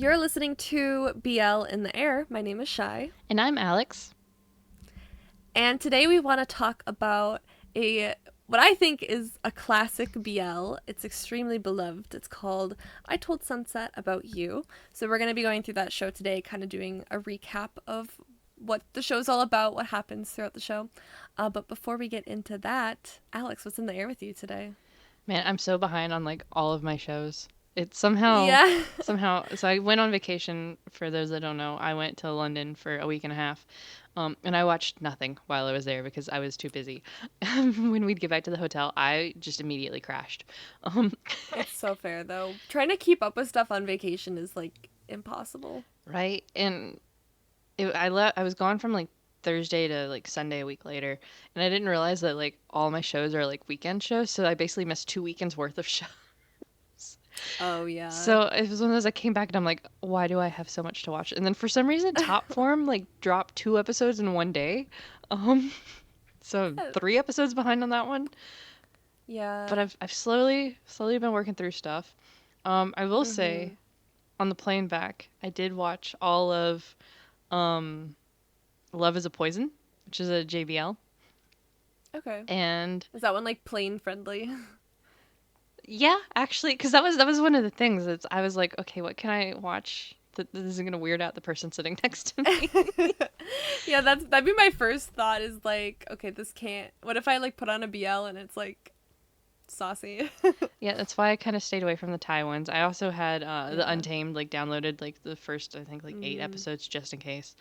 You're listening to BL in the Air. My name is Chy. And I'm Alex. And today we want to talk about a what I think is a classic BL. It's extremely beloved. It's called I Told Sunset About You. So we're going to be going through that show today, kind of doing a recap of what the show's all about, what happens throughout the show. But before we get into that, Alex, what's in the air with you today? Man, I'm so behind on like all of my shows. It's somehow Yeah. somehow so I went on vacation. For those that don't know, I went to London for a week and a half. And I watched nothing while I was there because I was too busy. When we'd get back to the hotel, I just immediately crashed. Um, It's so fair though. Trying to keep up with stuff on vacation is like impossible. right? And I was gone from like Thursday to like Sunday a week later, and I didn't realize that like all my shows are like weekend shows, so I basically missed 2 weekends worth of shows. Oh yeah. So it was one of those I came back and I'm like, why do I have so much to watch? And then for some reason, Top Form like dropped 2 episodes in one day. Um, so 3 episodes behind on that one. Yeah. But I've slowly been working through stuff. I will Mhm. say on the plane back, I did watch all of um Love is a Poison, which is a JBL. Okay. And Is that one like plane friendly? yeah, actually, because that was one of the things. I was like, okay, what can I watch that isn't gonna weird out the person sitting next to me? Yeah, that'd be my first thought is like, okay, this can't. What if I like put on a BL and it's like saucy? Yeah, that's why I kind of stayed away from the Thai ones. I also had the Yeah. Untamed like downloaded like the first I think like eight Mm, episodes just in case.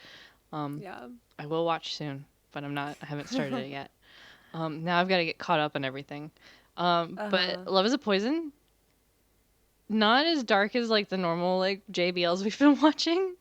Um, yeah. I will watch soon, but I haven't started it yet. Now I've got to get caught up on everything. But Uh-huh. Love is a Poison, not as dark as like the normal like JBLs we've been watching,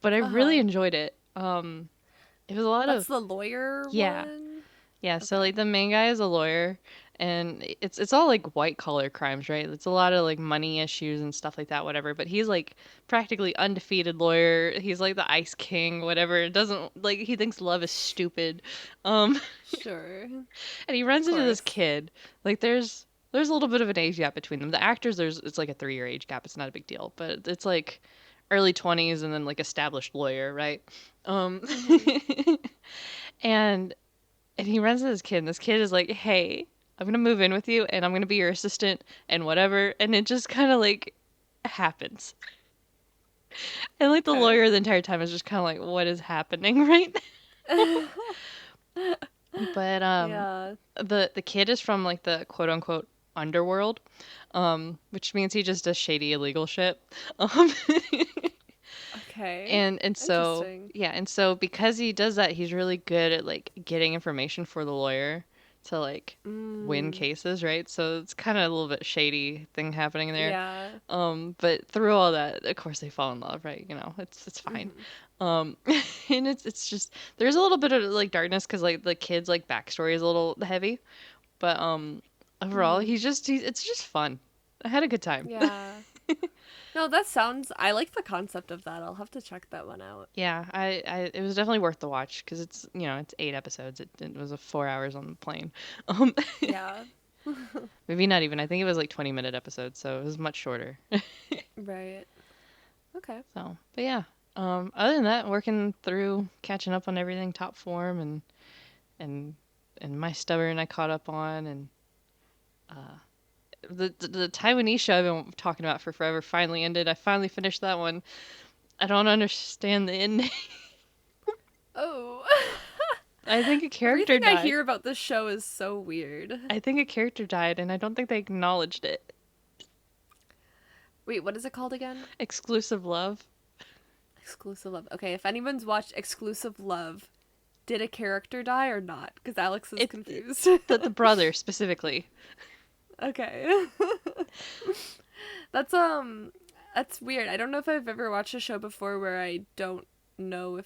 but I really Uh-huh. enjoyed it. It was a lot That's of the lawyer yeah, one? yeah, so Okay. like the main guy is a lawyer and it's all like white collar crimes, right? It's a lot of like money issues and stuff like that, whatever. But he's like practically undefeated lawyer. He's like the ice king, whatever. It doesn't like he thinks love is stupid. Um Sure. and he Of runs into this course. kid. Like there's a little bit of an age gap between them. The actors there's it's like a 3 year age gap. It's not a big deal, but it's like early 20s and then like established lawyer, right? Um Mhm. and and he runs into this kid, and this kid is like, "Hey, I'm gonna move in with you, and I'm gonna be your assistant, and whatever." And it just kind of like happens, and like the Okay. lawyer the entire time is just kind of like, "What is happening right now?" But Yeah. the kid is from like the quote unquote underworld, which means he just does shady illegal shit. Um, Okay. and so Interesting. yeah, and so because he does that, he's really good at like getting information for the lawyer to like win Mm. cases, right? So it's kind of a little bit shady thing happening there. Yeah. But through all that, of course they fall in love, right? You know, it's fine. Mhm. Um, and it's just there's a little bit of like darkness because like the kid's like backstory is a little heavy, but overall Mhm. he's it's just fun. I had a good time. Yeah. No, that sounds. I like the concept of that. I'll have to check that one out. Yeah, it was definitely worth the watch because it's it's 8 episodes. It was a 4 hours on the plane. Um, Yeah. maybe not even. I think it was like 20-minute episodes, so it was much shorter. Right. Okay. So, but yeah. Other than that, working through catching up on everything top form and and my stubborn I caught up on and the Taiwanese show I've been talking about for forever finally ended. I finally finished that one. I don't understand the ending. Oh. I think a character Everything I died. hear about this show is so weird. I think a character died, and I don't think they acknowledged it. Wait, what is it called again? Exclusive love. Exclusive Love. Okay, if anyone's watched Exclusive Love, did a character die or not? Because Alex is It confused. the brother specifically. Okay. That's that's weird. I don't know if I've ever watched a show before where I don't know if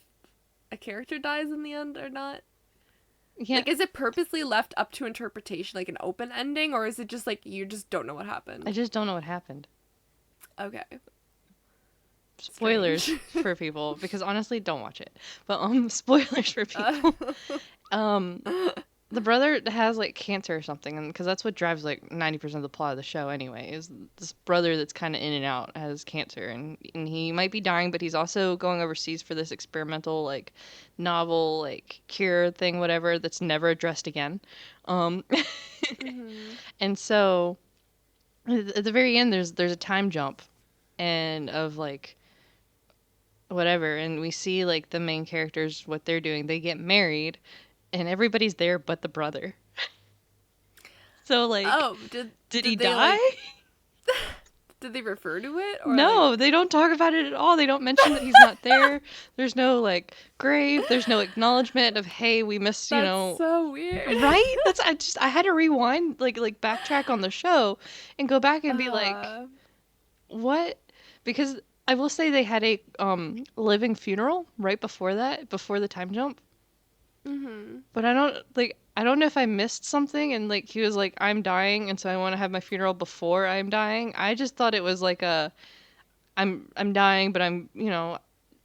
a character dies in the end or not. Yeah, Like, is it purposely left up to interpretation, like an open ending, or is it just like you just don't know what I happened? just don't know what happened. Okay. Spoilers Strange. for people because honestly, don't watch it. But spoilers for uh, people. Um, the brother has like cancer or something, and because that's what drives like 90% of the plot of the show anyway, is this brother that's kind of in and out has cancer, and he might be dying, but he's also going overseas for this experimental like novel like cure thing, whatever, that's never addressed again. Um, Mm-hmm. and so at the very end, there's a time jump, and of like whatever, and we see like the main characters what they're doing. They get married, and everybody's there but the brother. So like, Oh, did did he did they die? like did they refer to it or like No, they don't talk about it at all. They don't mention that he's not there. There's no like grave. There's no acknowledgement of hey, we missed, that's so weird. right? That's I had to rewind like backtrack on the show and go back and be like, uh what? Because I will say they had a living funeral right before that, before the time jump. mhm. But I don't know if I missed something and like he was like I'm dying and so I want to have my funeral before I'm dying. I just thought it was like a I'm dying but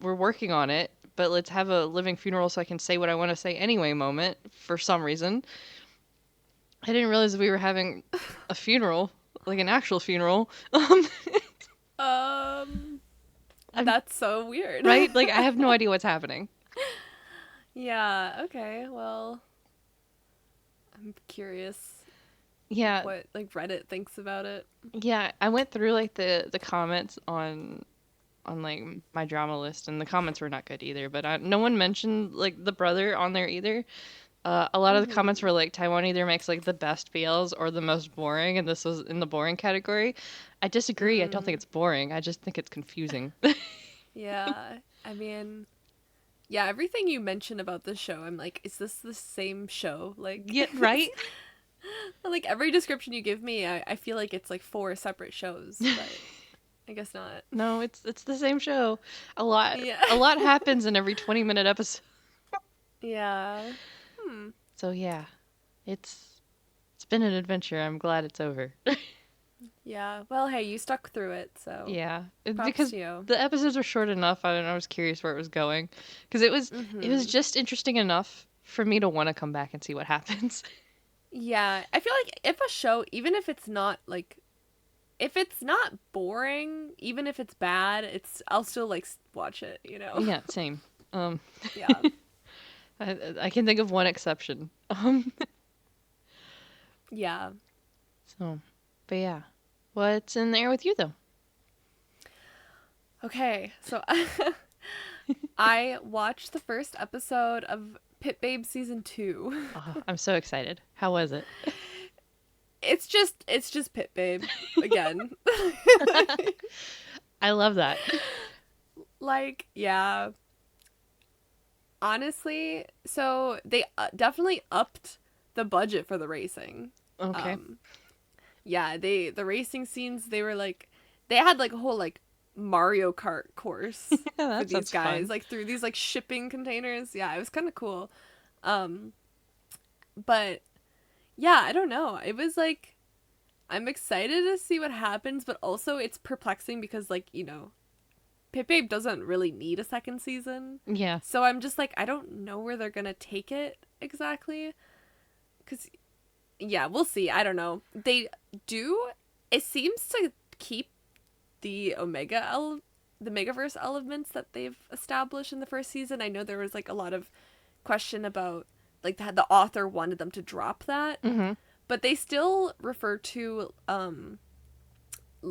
we're working on it, but let's have a living funeral so I can say what I want to say anyway moment for some reason. I didn't realize we were having a funeral, like an actual funeral. Um I'm that's so weird. right? Like I have no idea what's happening. Yeah, okay. Well, I'm curious Yeah, what like Reddit thinks about it. yeah, I went through like the comments on like my drama list, and the comments were not good either. But no one mentioned like the brother on there either. A lot of the comments Mhm. were like Taiwan either makes like the best BLs or the most boring, and this was in the boring category. I disagree. I don't think Mm. it's boring. I just think it's confusing. Yeah. I mean, yeah, everything you mention about this show, I'm like, is this the same show? Like, Yeah, right. like every description you give me, I feel like it's like four separate shows, but I guess not. No, it's the same show. A lot Yeah. a lot happens in every 20-minute episode. Yeah. Hmm. So yeah, it's been an adventure. I'm glad it's over. Yeah. Well, hey, you stuck through it, so Yeah, props because to you. the episodes were short enough. I was curious where it was going, because it was Mm-hmm. just interesting enough for me to want to come back and see what happens. Yeah, I feel like if a show, even if it's not like, if it's not boring, even if it's bad, I'll still like watch it, you know? Yeah, same. Um, Yeah. I can think of one exception. Yeah. So, but yeah, what's in there with you though? Okay, so I watched the first episode of Pit Babe season 2. Oh, I'm so excited. How was it? It's just Pit Babe again. I love that. Like, yeah. Honestly, so they definitely upped the budget for the racing. Okay. Um yeah, the racing scenes, they were like they had like a whole like Mario Kart course Yeah, for that these sounds guys fun. like through these like shipping containers. Yeah, it was kind of cool. Um but yeah, I don't know. It was like I'm excited to see what happens, but also it's perplexing because like, Pit Babe doesn't really need a second season. Yeah. So I'm just like I don't know where they're going to take it exactly cuz yeah, we'll see. I don't know. They do it seems to keep the the Megaverse elements that they've established in the first season. I know there was like a lot of question about like the author wanted them to drop that, Mm-hmm. but they still refer to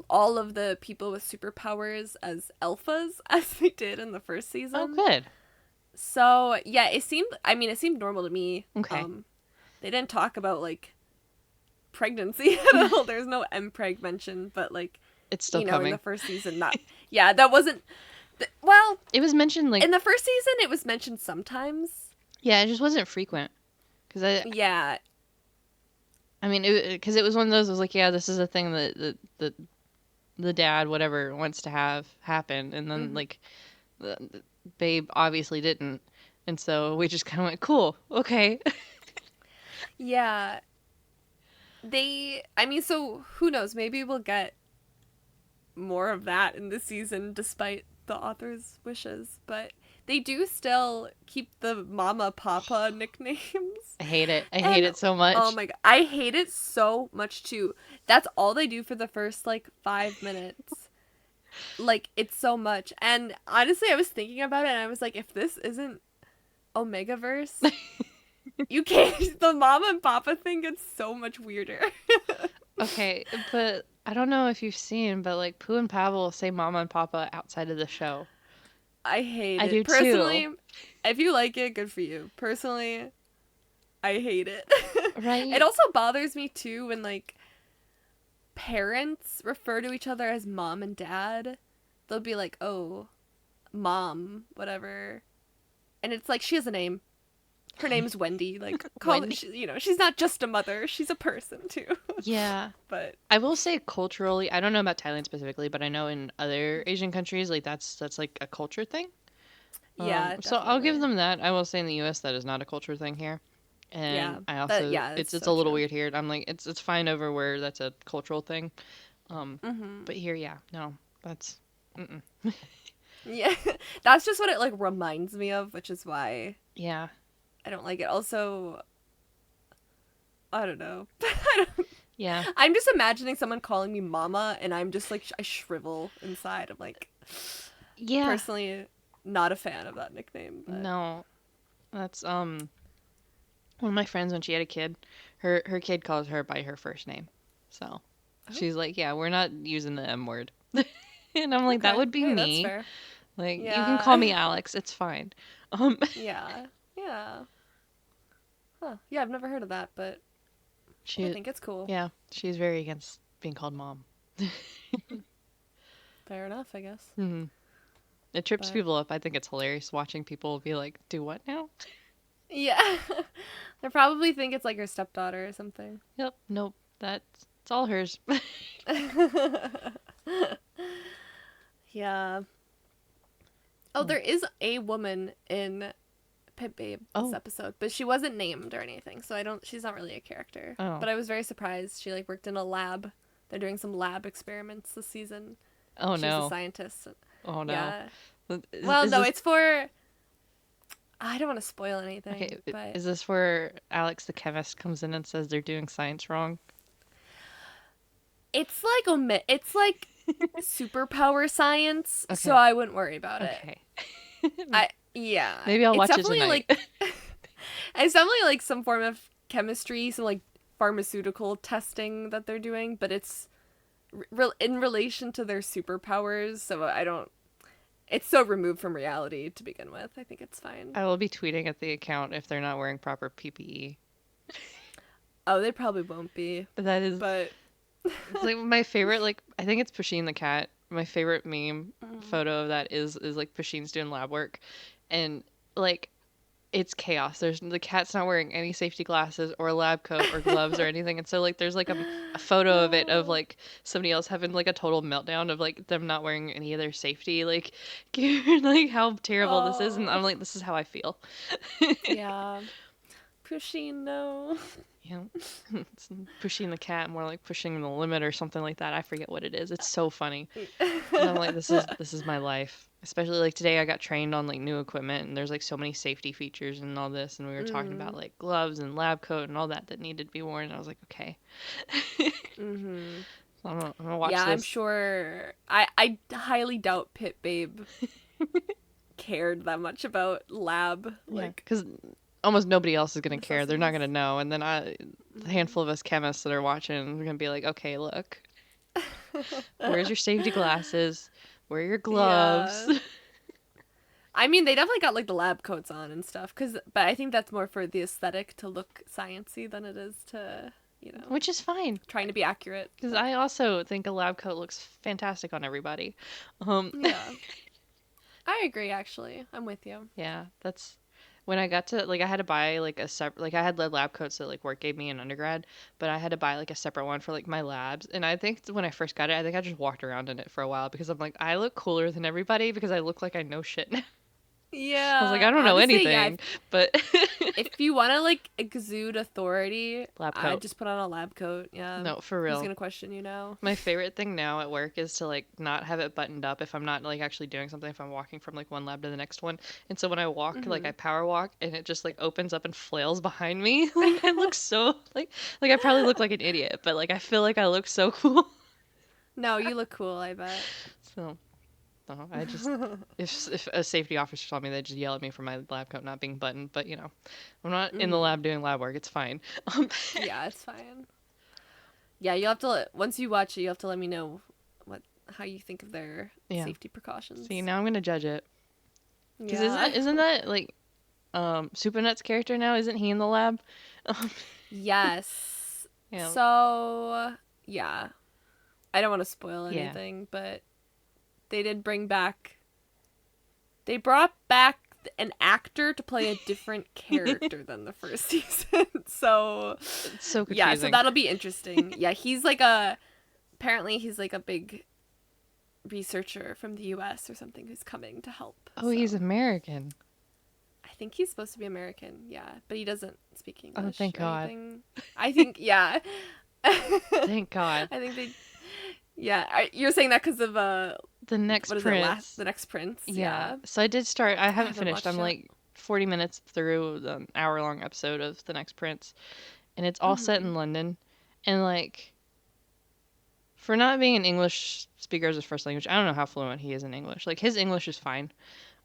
all of the people with superpowers as alphas as they did in the first Oh, season. good. So, yeah, it seemed normal to me. Okay. They didn't talk about like pregnancy at all. There's no mpreg mention, but like, It's still in the coming. first season that yeah, that wasn't well, It was mentioned like in the first season it was mentioned sometimes. yeah, it just wasn't frequent. Because Yeah. I mean, because it was one of those. I was like, yeah, this is a thing that the dad whatever wants to have happen, and then Hmm. like the Babe obviously didn't, and so we just kind of went, cool, okay. Yeah. I mean, so who knows? Maybe we'll get more of that in the season despite the author's wishes, but they do still keep the mama papa nicknames. I hate it. I hate And it so oh much. my god, I hate it so much too. That's all they do for the first like 5 minutes. Like it's so much. And honestly, I was thinking about it and I was like, if this isn't Omegaverse, you can't. The mama and papa thing gets so much weirder. Okay, but I don't know if you've seen, but like Pooh and Pavel say mama and papa outside of the show. I hate I do it. too. Personally, if you like it, good for you. Personally, I hate it. It Right? also bothers me too when like parents refer to each other as mom and dad. They'll be like, "Oh, mom, whatever," and it's like she has a name. Her name's Wendy. Like, call it. Wendy. She's not just a mother. She's a person too. Yeah. But I will say culturally, I don't know about Thailand specifically, but I know in other Asian countries, like that's like a culture thing. yeah, So I'll give definitely. them that. I will say in the US that is not a culture thing here. Yeah, And I that also yeah, it's it's so a little true. weird here. I'm like it's fine over where that's a cultural thing. Um Mm-hmm. but here, yeah, no. That's mm-mm. Yeah, that's just what it like reminds me of, which is why Yeah. I don't like it. Also, I don't know. Yeah. I'm just imagining someone calling me mama, and I'm just like I shrivel inside. I'm like, Yeah. personally, not a fan of that nickname, but No. That's one of my friends when she had a kid, her kid calls her by her first name. So oh, she's like, "Yeah, we're not using the M word." And I'm like, "That okay. would be Hey, that's me. fair. Like, you can call Yeah, me Alex. It's fine." Um yeah, yeah. Huh. Yeah, I've never heard of that, but I she think it's cool. yeah, she's very against being called mom. Fair enough, I guess. Hmm. It trips But people up. I think it's hilarious watching people be like, "Do what now?" yeah, they probably think it's like her stepdaughter or something. Yep, nope. That's it's all hers. Yeah. Oh, there is a woman in Pit Babe this Oh, episode, but she wasn't named or anything, so I don't. She's not really a character. oh, But I was very surprised. She like worked in a lab. They're doing some lab experiments this season. oh She was a no, scientist. oh no. Yeah. Is, Well, is no, this it's for. I don't want to spoil anything, okay? but Is this where Alex the chemist comes in and says they're doing science wrong? it's like it's like superpower science, so Okay, I wouldn't worry about it. okay. I yeah, Maybe I'll it's watch it definitely tonight. like it's definitely like some form of chemistry, some like pharmaceutical testing that they're doing, but it's in relation to their superpowers, so I don't. It's so removed from reality to begin with. I think it's fine. I will be tweeting at the account if they're not wearing proper PPE. Oh, they probably won't be, That is, but it's like my favorite. Like I think it's Pusheen the cat. My favorite meme photo of that is like Pusheen's doing lab work, and like it's chaos. There's the cat's not wearing any safety glasses or a lab coat or gloves or anything. And so like there's like a photo of it of no. like somebody else having like a total meltdown of like them not wearing any of their safety like gear, like how terrible this is. And Oh, I'm like, this is how I feel. yeah. Pushing, no. You know, it's pushing the cat more like pushing the limit or something like that. I forget what it is. It's so funny. And I'm like, this is my life. Especially like today I got trained on like new equipment and there's like so many safety features and all this and we were talking about Mm. like gloves and lab coat and all that that needed to be worn and I was like, okay. Mm-hmm. So I'm gonna watch Yeah, I'm this. sure. I highly doubt Pit Babe cared that much about lab Yeah, like because almost nobody else is gonna care. They're not necessities. gonna know. And then the Mm-hmm. handful of us chemists that are watching are gonna be like, okay, look, where's your safety glasses? Where are your gloves? Yeah. I mean, they definitely got like the lab coats on and stuff, but I think that's more for the aesthetic to look sciency than it is to, you know, Which is fine. trying to be accurate. Because But I also think a lab coat looks fantastic on everybody. Um, yeah, I agree. Actually, I'm with you. yeah, that's when I got to like I had to buy like a separate like I had the lab coats that like work gave me in undergrad, but I had to buy like a separate one for like my labs. And I think when I first got it, I think I just walked around in it for a while because I'm like I look cooler than everybody because I look like I know shit now. I was like, I Yeah. don't know Honestly, yeah. anything, but If you want to like exude authority, lab I coat. just put on a lab coat. Yeah. No, for Who's real. gonna question you now? My favorite thing now at work is to like not have it buttoned up if I'm not like actually doing something, if I'm walking from like one lab to the next one. And so when I walk, like I Mhm. power walk and it just like opens up and flails behind me. Like I look so like I probably look like an idiot, but like I feel like I look so cool. No, you look cool. I bet. So no, I just if a safety officer saw me, they'd just yell at me for my lab coat not being buttoned. But you know, I'm not in the Mhm. lab doing lab work. It's fine. Um, Yeah, it's fine. Yeah, you'll have to once you watch it, you have to let me know what how you think of their yeah. safety See, precautions. now I'm gonna judge it because Yeah. isn't that like Supernut's character now? Isn't he in the lab? Um, Yes. yeah, So, yeah. I don't want to spoil yeah. anything, but they did bring back they brought back an actor to play a different character than the first season. So, It's so yeah, so confusing. that'll be interesting. Yeah, he's like a apparently he's like a big researcher from the US or something who's coming to help. Oh, he's So, American. I think he's supposed to be American. Yeah, but he doesn't speak Oh, English thank or God. anything. I think yeah. I Thank God. think they yeah, you're saying that cuz of The next what is it? Last Prince. the Next Prince. Yeah. Yeah. So I did start. I I haven't haven't finished. watched I'm it. like 40 minutes through the hour-long episode of The Next Prince, and it's all set in Mhm. London. And like, for not being an English speaker as his first language, I don't know how fluent he is in English. Like his English is fine.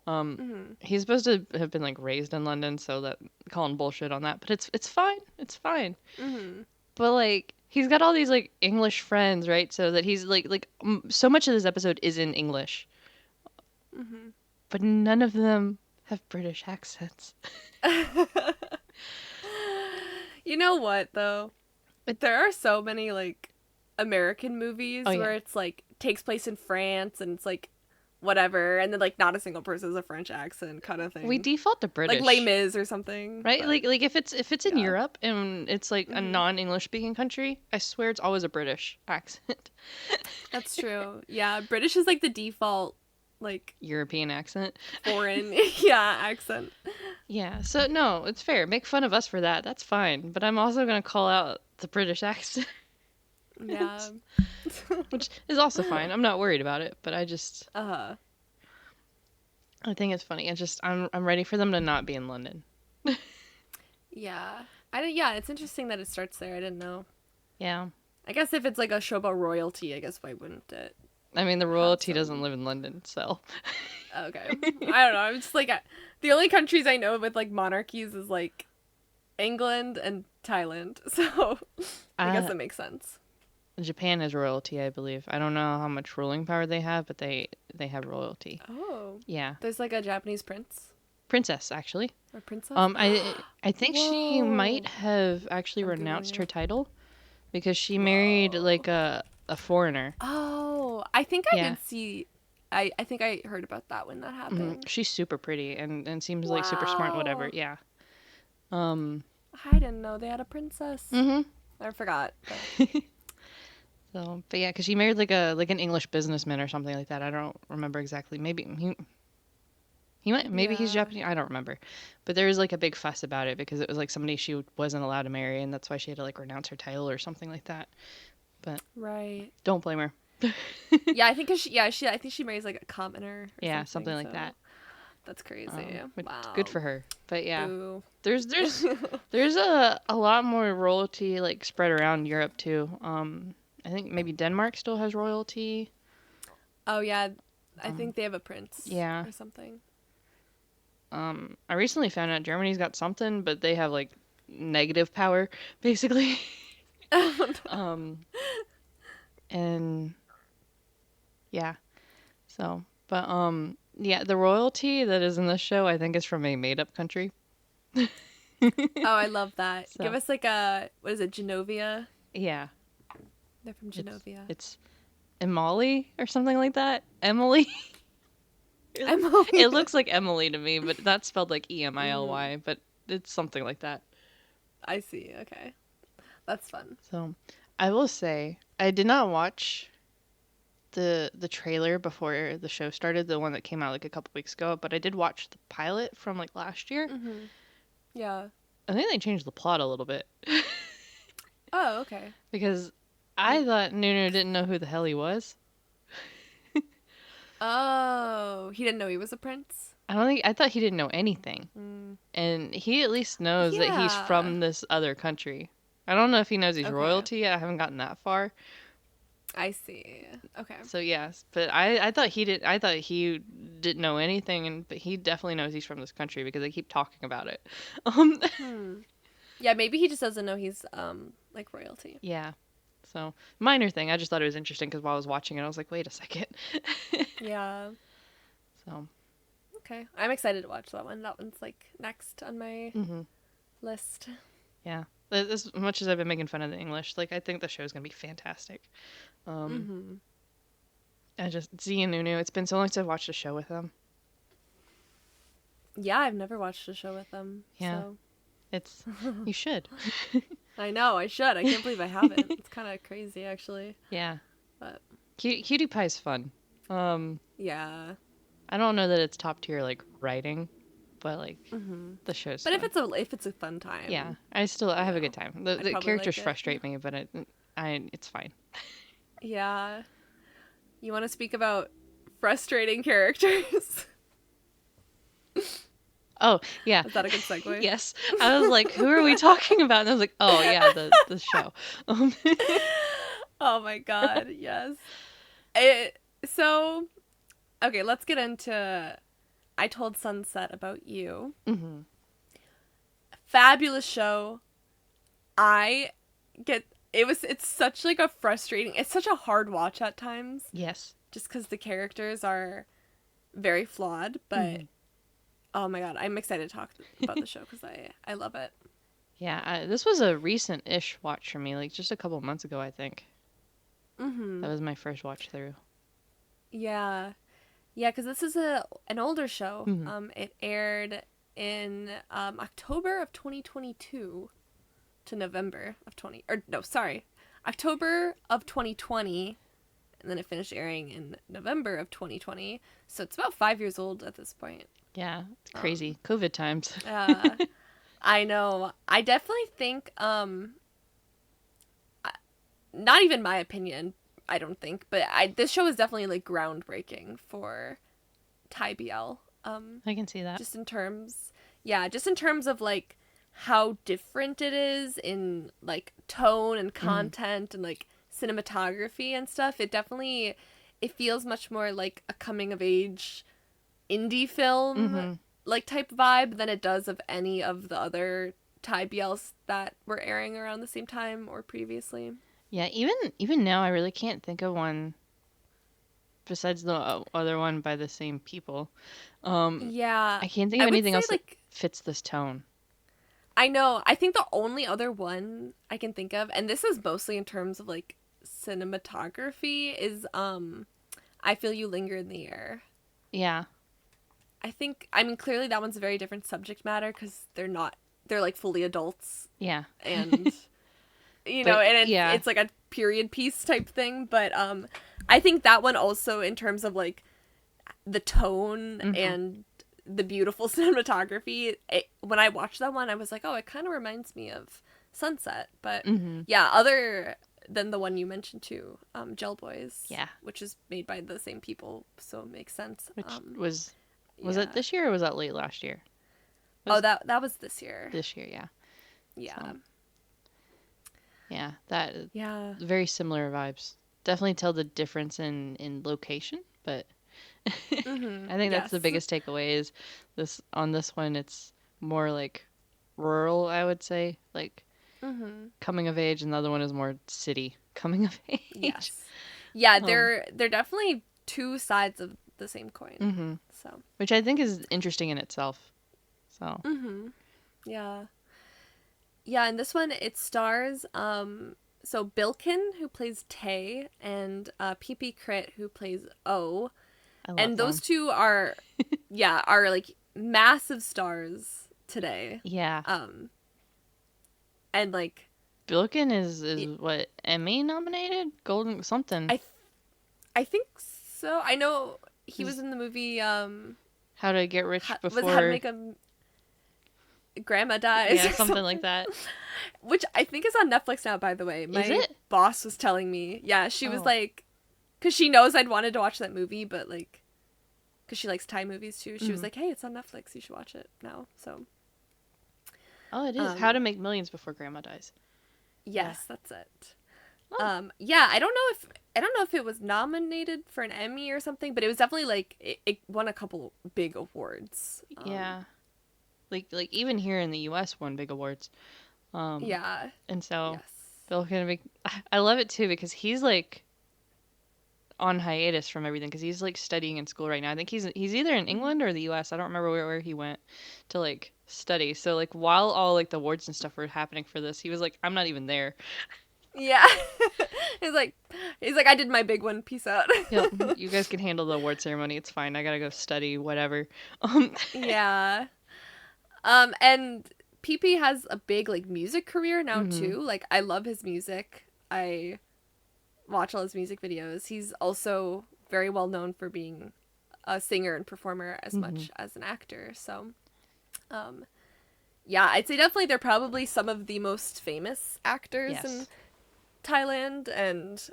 Mhm. He's supposed to have been like raised in London, so that calling bullshit on that. But it's fine. It's fine. Mhm. But like he's got all these like English friends, right? So that he's so much of this episode is in English, Mhm. but none of them have British accents. You know what though? But There are so many like American oh movies yeah, where it's like takes place in France and it's like whatever and then like not a single person has a French accent kind of we thing. default to Like Les British, Mis or something, right? but Like if it's in yeah. Europe and it's like a Mhm. non-English speaking country, I swear it's always a British accent, That's true. Yeah, British is like the default like European accent. foreign yeah, accent. Yeah, so no, it's fair. Make fun of us for that. That's fine. But I'm also gonna call out the British accent, Yeah. which is also fine. I'm not worried about it, but Uh-huh. I think it's funny. It's just I'm ready for them to not be in London. Yeah. Yeah, it's interesting that it starts there. I didn't know. Yeah. I guess if it's like a show about royalty, I guess why wouldn't it I mean, the have royalty doesn't some live in London, so okay. I don't know. I'm just like the only countries I know with like monarchies is like England and Thailand. So I guess uh, that makes sense. Japan has royalty, I believe. I don't know how much ruling power they have, but they have royalty. Oh. Yeah, There's like a Japanese prince princess actually. or princess? I think she might Whoa. have actually I'm googling renounced her it. title because she married Whoa. like a foreigner. Oh, I think I Yeah. did see I think I heard about that when that happened. She's super pretty and seems like super smart and whatever. Wow. Yeah. Um. I didn't know they had a princess. Mhm. I forgot, but So, but yeah, because she married like an English businessman or something like that. I don't remember exactly. Maybe he might maybe he's yeah. Japanese. I don't remember. But there was like a big fuss about it because it was like somebody she wasn't allowed to marry, and that's why she had to like renounce her title or something like that. But Right. don't blame her. Yeah, I think 'cause she I think she marries like a commoner or Yeah, something something. like So that. that's crazy. But good Wow. for her. But yeah, Boo. there's a lot more royalty like spread around Europe too. I think maybe Denmark still has royalty. Oh yeah, I Um, think they have a prince yeah. or something. I recently found out Germany's got something, but they have like negative power basically. um, and yeah, so but yeah, the royalty that is in this show I think is from a made-up country. Oh, I love that. Give So us like a what is it, Genovia? yeah, They're from it's Genovia. it's Emily or something like that. Emily. Emily. It looks like Emily to me, but that's spelled like Mm, Emily, but it's something like that. I see. Okay, that's fun. So I will say I did not watch the trailer before the show started, the one that came out like a couple weeks ago, but I did watch the pilot from like last year. Mm-hmm. Yeah. I think they changed the plot a little bit Oh, okay. because I Like, thought Nuno didn't know who the hell he was. oh, he didn't know he was a prince? I thought he didn't know anything. Mm. And he at least knows that he's Yeah. from this other country. I don't know if he knows he's Okay. royalty. I haven't gotten that far. I see. Okay. So yes, but I thought he did. I thought he didn't know anything, but he definitely knows he's from this country because they keep talking about it. Um, Hmm. Yeah, maybe he just doesn't know he's like royalty. yeah. So minor thing. I just thought it was interesting because while I was watching it, I was like, wait a second. Yeah. So Okay. I'm excited to watch that one. That one's like next on my hmm list. yeah. As much as I've been making fun of the English, like I think the show's gonna be fantastic. Um, Mm-hmm. I just Z and Nunu. It's been so long since I've watched a show with them. Yeah, I've never watched a show with them, Yeah, so it's you should. I know I should. I can't believe I haven't. It's kind of crazy, actually. Yeah. But Cutie Pie's fun. Um, yeah. I don't know that it's top tier like writing, but like Mm-hmm. the show's But fun. if it's a fun Yeah, time, I you have a good know, time. I'd The probably characters like it. frustrate me, but it's fine. Yeah. You want to speak about frustrating characters? Oh yeah, Is that a good segue? yes. I was like, who are we talking about? And I was like, oh yeah, the show. Um, Oh my god, yes. It, so, okay, let's get into I Told Sunset About You. mhm. Fabulous show. I get it's such like a frustrating, it's such a hard watch at times Yes. just cuz the characters are very flawed, but Mhm. oh my god, I'm excited to talk about the show cuz I love it. Yeah, this was a recent-ish watch for me, like just a couple months ago, I think. That Mhm. was my first watch through. Yeah. Yeah, cuz this is an older show. Mhm. It aired in October of 2022 to November of 20 or no, sorry. October of 2020 and then it finished airing in November of 2020. So it's about 5 years old at this point. Yeah, it's Um crazy. COVID times. uh I know. I definitely think not even my opinion, I don't think, but this show is definitely like groundbreaking for Thai BL. I can see that. Just in terms, yeah, just in terms of like how different it is in like tone and Mhm. content and like cinematography and stuff. It feels much more like a coming of age indie film Mhm. like type vibe than it does of any of the other Thai BLs that were airing around the same time or previously. Yeah, even now I really can't think of one besides the other one by the same people. Um, Yeah, I can't think I of would anything say else that like fits this tone. I know. I think the only other one I can think of, and this is mostly in terms of like cinematography, is I Feel You Linger in the Air. Yeah. I mean clearly that one's a very different subject matter cuz they're like fully adults Yeah. and But and yeah. it's like a period piece type thing, but I think that one also in terms of like the tone Mhm. and the beautiful cinematography. When I watched that one, I was like, oh, it kind of reminds me of Sunset. But Mhm. yeah, other than the one you mentioned too, Gel Boys, Yeah. which is made by the same people, so it makes sense. Which was it Yeah. this year or was that late last year? It Oh, was that was this year. this year, yeah. Yeah. So, yeah, that Yeah. very similar vibes. Definitely tell the difference in location, but Mhm. I think that's the Yes. biggest takeaway is this one it's more like rural, I would say, like Mhm. coming of age, and the other one is more city coming of age. Yes. Yeah, Um, they're definitely two sides of the same coin. hmm So. which I think is interesting in itself. So, Mhm. Yeah. Yeah, and this one it stars so Bilkin who plays Tay and PP Crit who plays O. I love And those them. two are like massive stars today. Yeah. Um and like Bilkin is y- what Emmy nominated? Golden something. I th- I think so. I know he was Is in the movie How to Get Rich was How to Before, Make a Grandma Dies yeah, or something like something. that. Which I think is on Netflix now, by the way. Is My it? boss was telling me. Yeah, she was Oh. like, because she knows I'd wanted to watch that movie, but like, because she likes Thai movies too. She was Hmm. like, "Hey, it's on Netflix. You should watch it now." So, Oh, it is. How um, to Make Millions Before Grandma Dies. Yeah. yes, that's it. Oh. Yeah, I don't know if it was nominated for an Emmy or something, but it was definitely like it won a couple big awards. Yeah. Like even here in the U.S. won big awards. Um, Yeah, and so yes. Bill gonna be. I love it too because he's like on hiatus from everything because he's like studying in school right now. I think he's either in Mhm. England or the U.S. I don't remember where he went to like study. So like while all like the awards and stuff were happening for this, he was like, I'm not even there. Yeah, he's like, I did my big one. Peace out. Yep, you guys can handle the award ceremony. It's fine. I gotta go study whatever. Um, Yeah. And PP has a big like music career now hmm. too. Like I love his music. I watch all his music videos. He's also very well known for being a singer and performer as Hmm. much as an actor. So, um, yeah, I'd say definitely they're probably some of the most famous actors in Yes. Thailand, and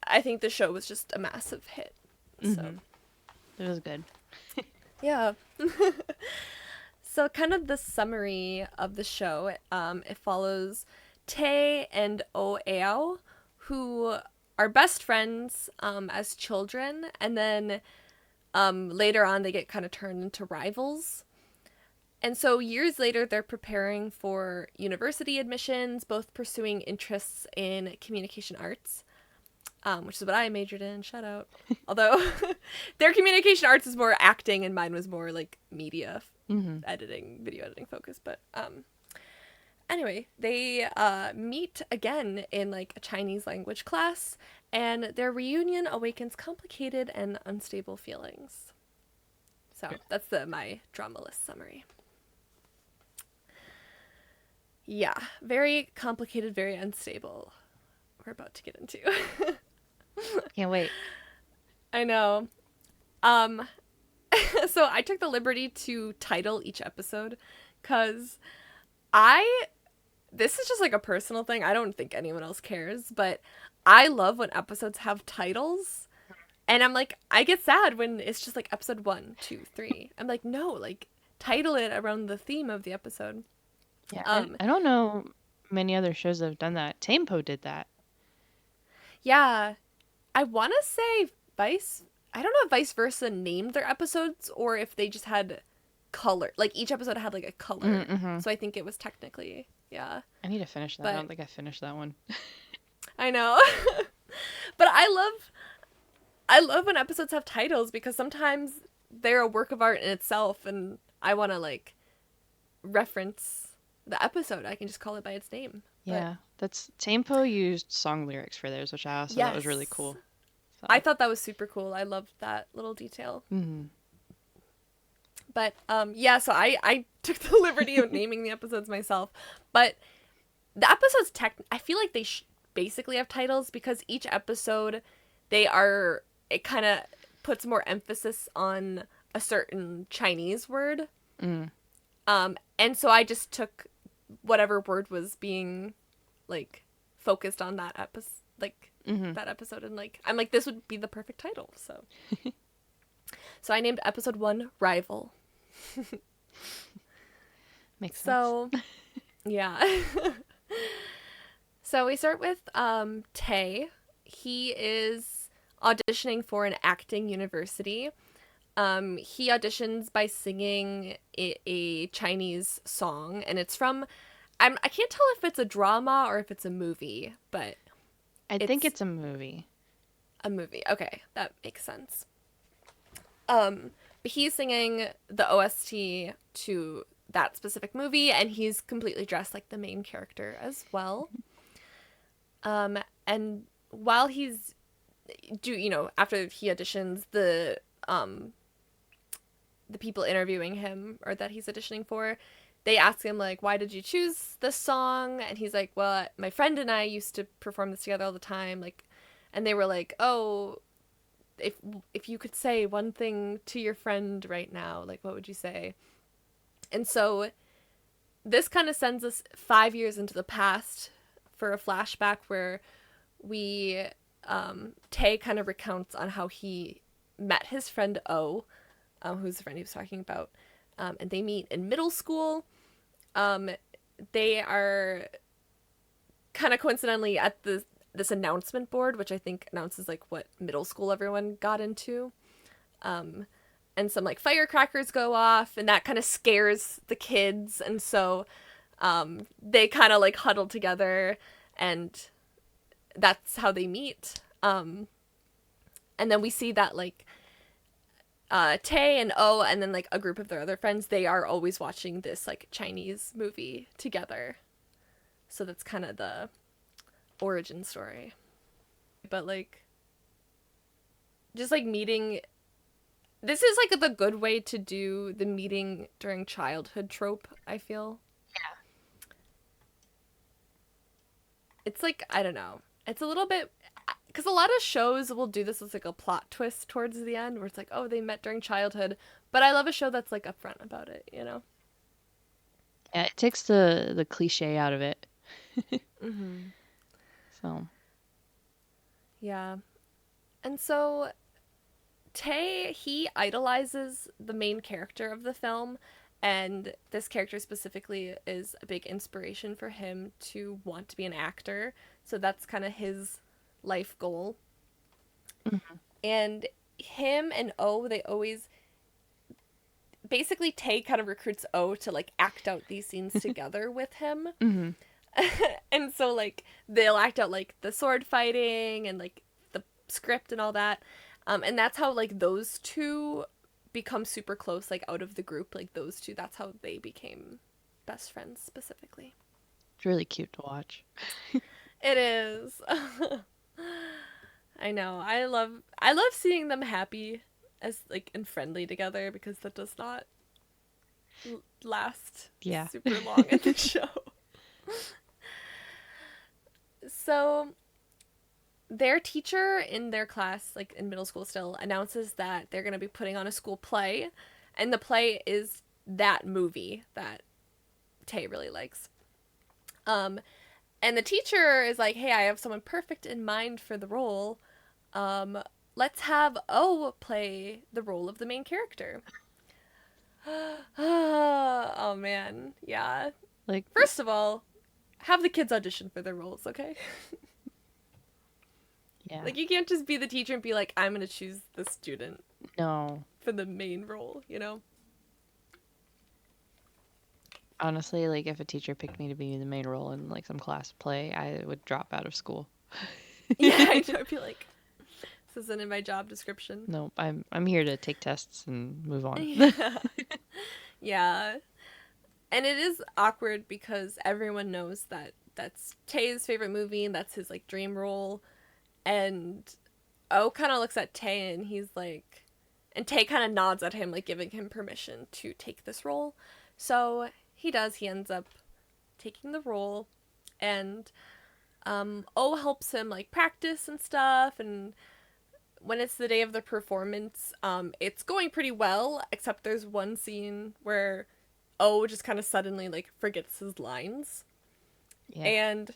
I think the show was just a massive hit. So, Hmm. It was good. yeah. So, kind of the summary of the show, it follows Tae and Oh Ao, who are best friends as children, and then later on they get kind of turned into rivals. And so, years later, they're preparing for university admissions, both pursuing interests in communication arts, which is what I majored in. Shout out. Although their communication arts is more acting, and mine was more like media Hmm. editing, video editing focus. But anyway, they meet again in like a Chinese language class, and their reunion awakens complicated and unstable feelings. So that's my drama list summary. Yeah, very complicated, very unstable. We're about to get into. Can't wait. I know. Um, so I took the liberty to title each episode because I this is just like a personal thing. I don't think anyone else cares, but I love when episodes have titles. And I'm like, I get sad when it's just like episode 1, 2, 3. I'm like, no, like title it around the theme of the episode. Yeah, Um, I don't know many other shows that have done that. Tamepo did that. yeah, I want to say Vice. I don't know if Vice Versa named their episodes or if they just had color. Like each episode had like a color. Mm-hmm. So I think it was technically, yeah. I need to finish that. I But don't think I finished that one. I know. But I love when episodes have titles because sometimes they're a work of art in itself and I want to like reference the episode. I can just call it by its name. But Yeah, that's Tamepo used song lyrics for theirs, which I also thought was really yes, cool. I So, thought that was super cool. I loved that little detail. hmm. But yeah, so I took the liberty of naming the episodes myself. But the episodes I feel like they basically have titles because each episode they are it kind of puts more emphasis on a certain Chinese word. Mm. And so I just took whatever word was being like focused on that Hmm. that episode, and like I'm like this would be the perfect title. So I named episode 1 Rival. Makes sense. So yeah. So we start with Tae. He is auditioning for an acting university. He auditions by singing a Chinese song, and it's from I can't tell if it's a drama or if it's a movie, but I think it's it's a movie. a movie. Okay, that makes sense. But he's singing the OST to that specific movie, and he's completely dressed like the main character as well. And while he's after he auditions, the people interviewing him or that he's auditioning for, they ask him like, why did you choose this song? And he's like, well, my friend and I used to perform this together all the time, like, and they were like, oh, if you could say one thing to your friend right now, like what would you say? And so this kind of sends us 5 years into the past for a flashback where we Tay kind of recounts on how he met his friend O, who's the friend he was talking about, and they meet in middle school. Um, they are kind of coincidentally at this announcement board, which I think announces like what middle school everyone got into. Um, and some like firecrackers go off, and that kind of scares the kids, and so they kind of like huddle together, and that's how they meet. And then we see that like Tay and O, and then like a group of their other friends, they are always watching this like Chinese movie together. So that's kind of the origin story. But like, just like meeting. This is like the good way to do the meeting during childhood trope, I feel. It's like, I don't know. It's a little bit. Because a lot of shows will do this as like a plot twist towards the end where it's like, oh, they met during childhood. But I love a show that's like upfront about it, you know? Yeah, it takes the cliche out of it. Mm-hmm. So, Yeah. And so Tay, he idolizes the main character of the film, and this character specifically is a big inspiration for him to want to be an actor. So that's kind of his life goal. mhm, And him and O, they always basically Tay kind of recruits O to like act out these scenes together with him. mhm. And so like they'll act out like the sword fighting and like the script and all that. And that's how like those two become super close, like out of the group, like those two, that's how they became best friends specifically. It's really cute to watch. It is. I know. I love seeing them happy as like and friendly together because that does not last Yeah. super long in the show. So their teacher in their class, like in middle school still, announces that they're going to be putting on a school play, and the play is that movie that Tay really likes. Um, and the teacher is like, "Hey, I have someone perfect in mind for the role. Um, let's have O play the role of the main character." Oh man, yeah. Like, First of all, have the kids audition for their roles, okay? yeah. Like you can't just be the teacher and be like, I'm gonna choose the student No. for the main role, you know? Honestly, like if a teacher picked me to be the main role in like some class play, I would drop out of school. Yeah, I know. I'd be like, this isn't in my job description. No, I'm here to take tests and move on. Yeah. Yeah. And it is awkward because everyone knows that that's Tay's favorite movie and that's his like dream role. And O kind of looks at Tay and he's like, and Tay kind of nods at him, like giving him permission to take this role. So he does. He ends up taking the role, and O helps him like practice and stuff. And when it's the day of the performance, it's going pretty well. Except there's one scene where O just kind of suddenly like forgets his lines, Yeah. and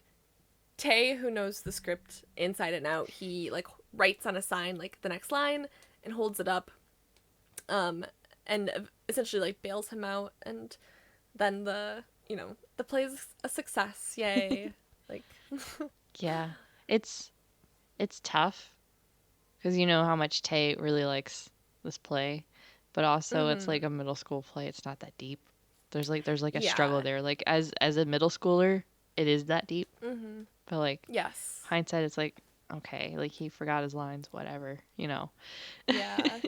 Tay, who knows the script inside and out, he like writes on a sign like the next line and holds it up, um, and essentially like bails him out, and then the play's a success, yay! Like, Yeah. It's it's tough because you know how much Tay really likes this play, but also it's mm-hmm. like a middle school play. It's not that deep. There's like a struggle Yeah, there. Like as a middle schooler, it is that deep. mm-hmm. But like Yes, hindsight, it's like okay, like he forgot his lines, whatever, you know. yeah,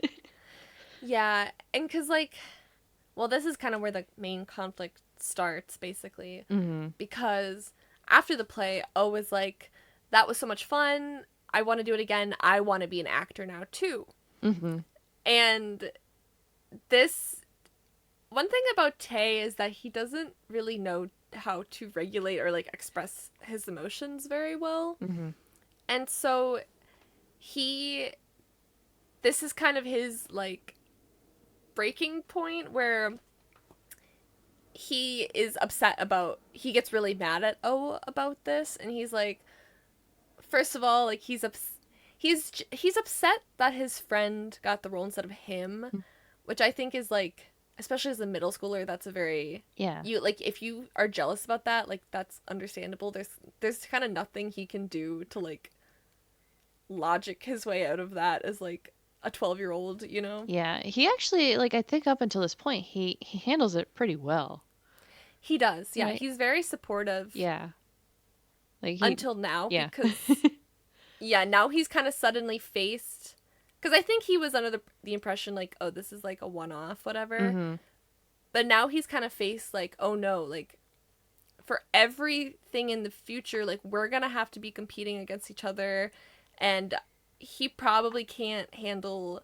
yeah, and because like, well, this is kind of where the main conflict starts, basically, Mhm. because after the play, O was like, that was so much fun. I want to do it again. I want to be an actor now, too. Mhm. And this, one thing about Tay is that he doesn't really know how to regulate or like express his emotions very well. Mhm. And so he this is kind of his like breaking point where he is upset about he gets really mad at O about this, and he's like, first of all, like he's upset that his friend got the role instead of him, which I think is like, especially as a middle schooler, that's a very, Yeah. you like, if you are jealous about that, like that's understandable. There's kind of nothing he can do to like logic his way out of that as like a 12-year-old, you know? Yeah. He actually, like, I think up until this point, he handles it pretty well. He does. Yeah, Right? he's very supportive Yeah. Like, he, until now yeah. because yeah, now he's kind of suddenly faced, because I think he was under the impression like, oh, this is like a one-off whatever. Mm-hmm. But now he's kind of faced like, oh no, like for everything in the future, like we're going to have to be competing against each other, and he probably can't handle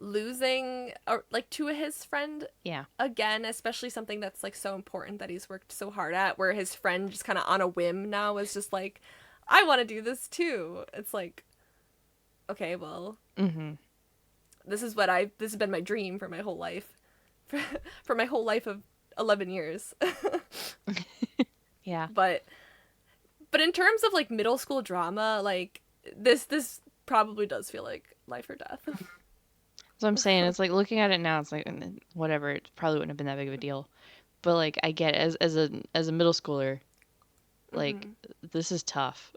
losing or like to his friend Yeah. again, especially something that's like so important that he's worked so hard at, where his friend just kind of on a whim now is just like, I want to do this too. It's like, okay, well, Mm-hmm. this has been my dream for my whole life. For my whole life of 11 years. Yeah. but in terms of like middle school drama, like this probably does feel like life or death. So I'm saying, it's like looking at it now, it's like whatever. It probably wouldn't have been that big of a deal. But like, I get it. As a middle schooler, like, Hmm. this is tough.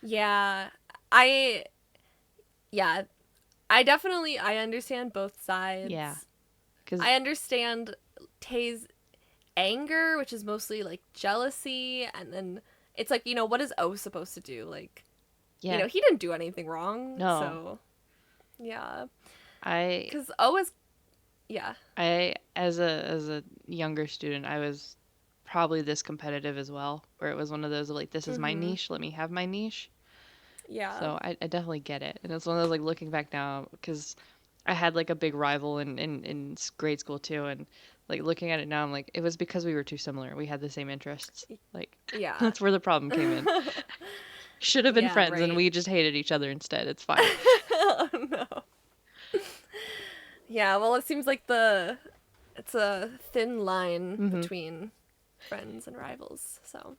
Yeah, I yeah, I definitely I understand both Yeah. sides. Because I understand Tay's anger, which is mostly like jealousy, and then it's like, what is O supposed to do? Like, yeah, he didn't do anything wrong, no, so yeah. I Cuz O is yeah. I as a younger student, I was probably this competitive as well, where it was one of those like, this is my Mhm. niche, let me have my niche. Yeah. So I definitely get it, and it's one of those like looking back now, because I had like a big rival in grade school too, and like looking at it now, I'm like, it was because we were too similar. We had the same interests. Like, Yeah. that's where the problem came in. Should have been Yeah, friends, and right. we just hated each other instead. It's fine. Oh no. Yeah, well, it seems like it's a thin line Hmm. between friends and rivals. So,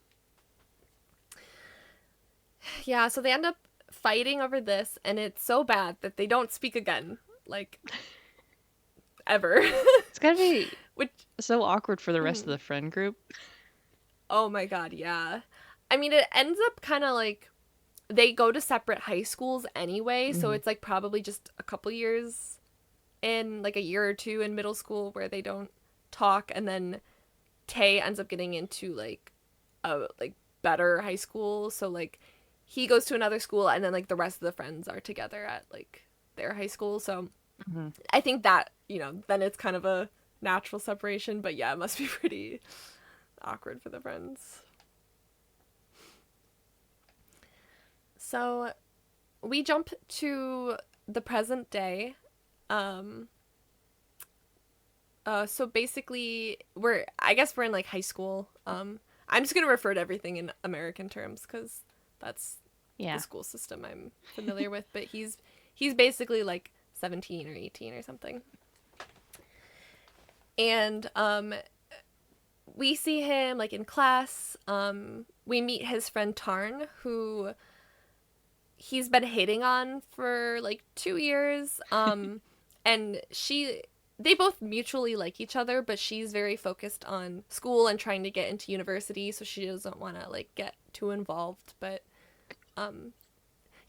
yeah, so they end up fighting over this, and it's so bad that they don't speak again, like ever. It's gotta be Which, so awkward for the rest of mm, the friend group. oh my god, yeah. I mean, it ends up kind of like they go to separate high schools anyway, so Hmm. it's like probably just a couple years in, like a year or two in middle school where they don't talk, and then Tay ends up getting into like a like better high school, so like he goes to another school, and then like the rest of the friends are together at like their high school. So Hmm. I think that, then it's kind of a natural separation, but yeah, it must be pretty awkward for the friends. So we jump to the present day. Um so basically I guess we're in like high school. I'm just going to refer to everything in American terms cuz that's the Yeah. school system I'm familiar with, but he's basically like 17 or 18 or something. And we see him like in class. We meet his friend Tarn, who he's been hitting on for like 2 years. And they both mutually like each other, but she's very focused on school and trying to get into university, so she doesn't want to like get too involved. But um,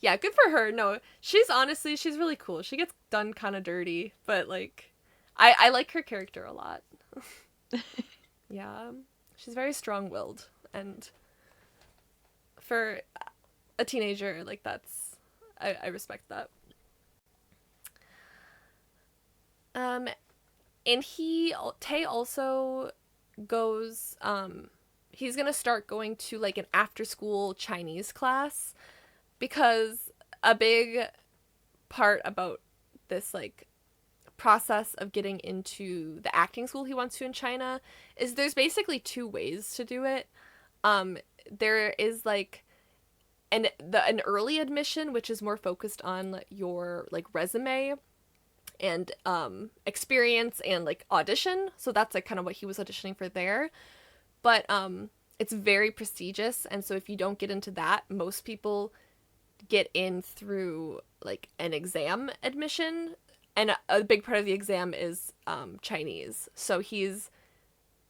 yeah, good for her. No, she's really cool. She gets done kind of dirty, but like, I like her character a lot. Yeah, she's very strong-willed, and for a teenager, like I respect that. Um, and Tay also goes. He's gonna start going to like an after-school Chinese class, because a big part about this like process of getting into the acting school he wants to in China is there's basically two ways to do it. There is like and an early admission, which is more focused on your like resume and experience and like audition. So that's like kind of what he was auditioning for there. But it's very prestigious, and so if you don't get into that, most people get in through like an exam admission, and a big part of the exam is Chinese. So he's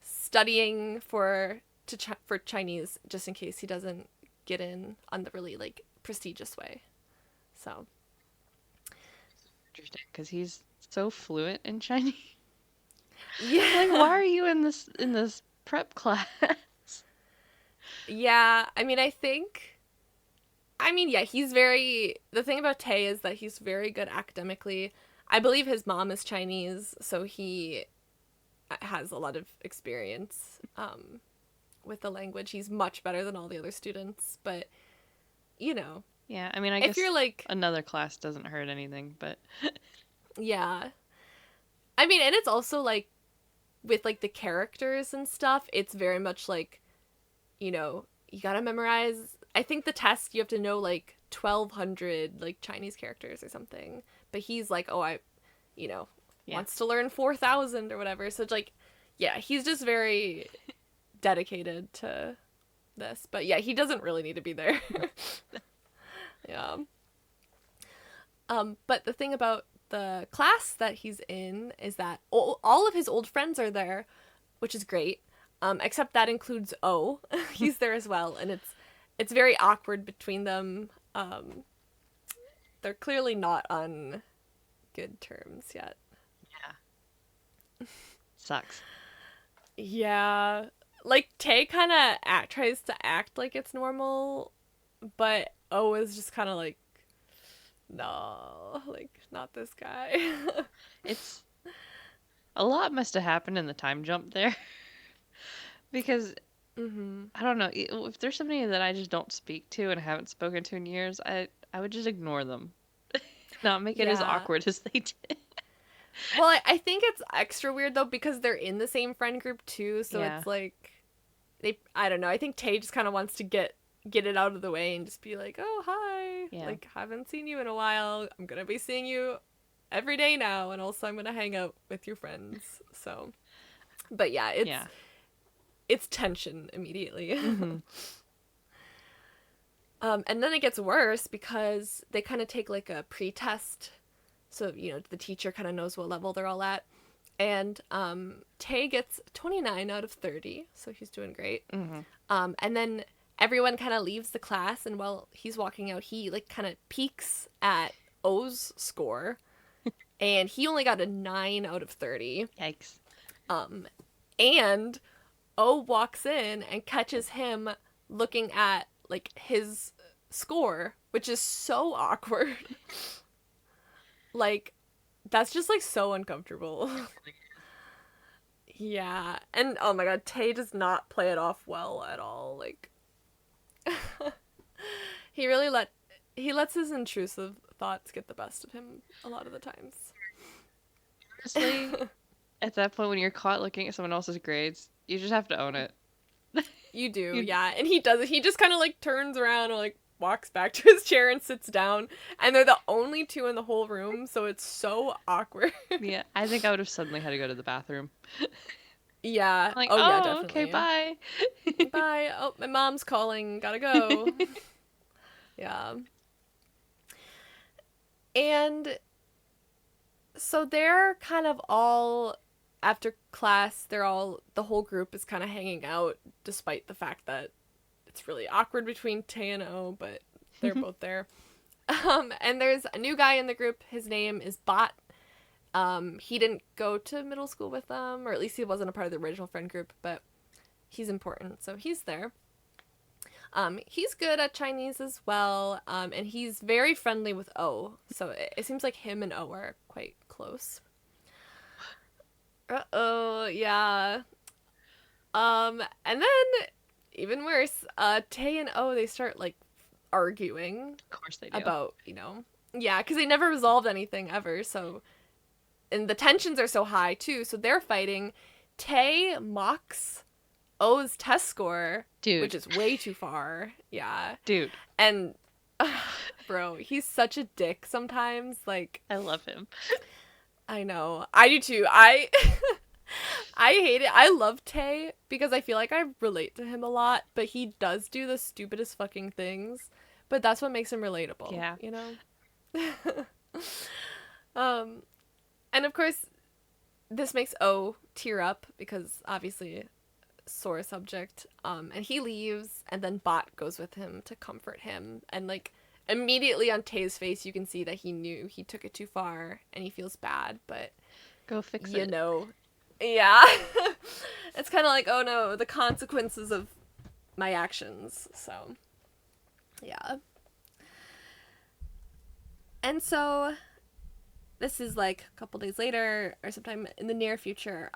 studying for Chinese just in case he doesn't get in on the really like prestigious way. So Interesting, because he's so fluent in Chinese. Like, why yeah, are you in this prep class? yeah. I mean, yeah, he's very. The thing about Tay is that he's very good academically. I believe his mom is Chinese, so he has a lot of experience with the language. He's much better than all the other students, but you know, Yeah, I mean, I if guess you're like, another class doesn't hurt anything, but yeah. I mean, and it's also like with like the characters and stuff, it's very much like, you gotta memorize. I think the test you have to know like 1,200 like Chinese characters or something. But he's like, oh, you know, yeah. wants to learn 4,000 or whatever. So it's like, yeah, he's just very dedicated to this. But yeah, he doesn't really need to be there. Yeah. But the thing about the class that he's in is that all of his old friends are there, which is great. Except that includes O. He's there as well, and it's very awkward between them. They're clearly not on good terms yet. Yeah. Sucks. Yeah, like Tay kind of tries to act like it's normal, but O is just kind of like, no, like not this guy. It's a lot must have happened in the time jump there because Mhm. I don't know if there's somebody that I just don't speak to and haven't spoken to in years, I would just ignore them, not make it as Yeah. awkward as they did. Well, I think it's extra weird though because they're in the same friend group too, so Yeah, it's like I don't know. I think Tay just kind of wants to get it out of the way and just be like, "Oh, hi. yeah, Like haven't seen you in a while. I'm going to be seeing you every day now, and also I'm going to hang out with your friends." So, but yeah, yeah. it's tension immediately. Mm-hmm. And then it gets worse because they kind of take like a pre-test, so the teacher kind of knows what level they're all at. And Tay gets 29 out of 30, so he's doing great. Mm-hmm. And then everyone kind of leaves the class, and while he's walking out, he like kind of peeks at O's score, and he only got a 9 out of 30. Yikes. Um, and O walks in and catches him looking at like his score, which is so awkward. Like that's just like so uncomfortable. Yeah. And oh my god, Tay does not play it off well at all. Like he really he lets his intrusive thoughts get the best of him a lot of the times. Honestly, at that point when you're caught looking at someone else's grades, you just have to own it. You do, You, yeah. And he does it. He just kind of like turns around or like walks back to his chair and sits down. And they're the only two in the whole room, so it's so awkward. yeah, I think I would have suddenly had to go to the bathroom. Yeah. Like, Oh yeah, oh, okay, definitely. bye. Bye. Oh, my mom's calling. Gotta go. Yeah. And so they're kind of all after class, the whole group is kind of hanging out despite the fact that it's really awkward between Tay and O, but they're both there. And there's a new guy in the group. His name is Bot. He didn't go to middle school with them, or at least he wasn't a part of the original friend group, but he's important, so he's there. He's good at Chinese as well, and he's very friendly with O, so it seems like him and O are quite close. Uh-oh, yeah. And then, even worse, Tay and O, they start, like, arguing Of course they do. about, yeah, because they never resolved anything ever, so, and the tensions are so high, too, so they're fighting. Tay mocks O's test score, which Dude, is way too far. Yeah. dude, And bro, he's such a dick sometimes. Like, I love him. I know. I do too. I I hate it. I love Tay because I feel like I relate to him a lot, but he does do the stupidest fucking things. But that's what makes him relatable, Yeah. you know? um and of course this makes O tear up because obviously sore subject. And he leaves and then Bot goes with him to comfort him, and like immediately on Tay's face you can see that he knew he took it too far and he feels bad, but Go fix you it. know, yeah. It's kind of like, oh no, the consequences of my actions. So, yeah. And so this is like a couple days later or sometime in the near future.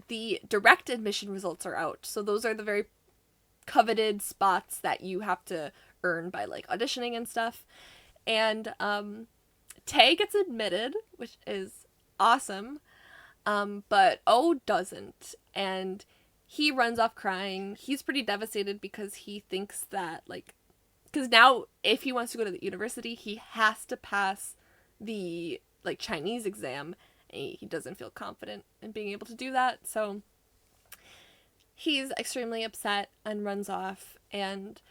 The direct admission results are out. So those are the very coveted spots that you have to earn by like auditioning and stuff. And Tay gets admitted, which is awesome. But O doesn't, and he runs off crying. He's pretty devastated because he thinks that like, because now if he wants to go to the university, he has to pass the like Chinese exam, and he doesn't feel confident in being able to do that. So he's extremely upset and runs off, and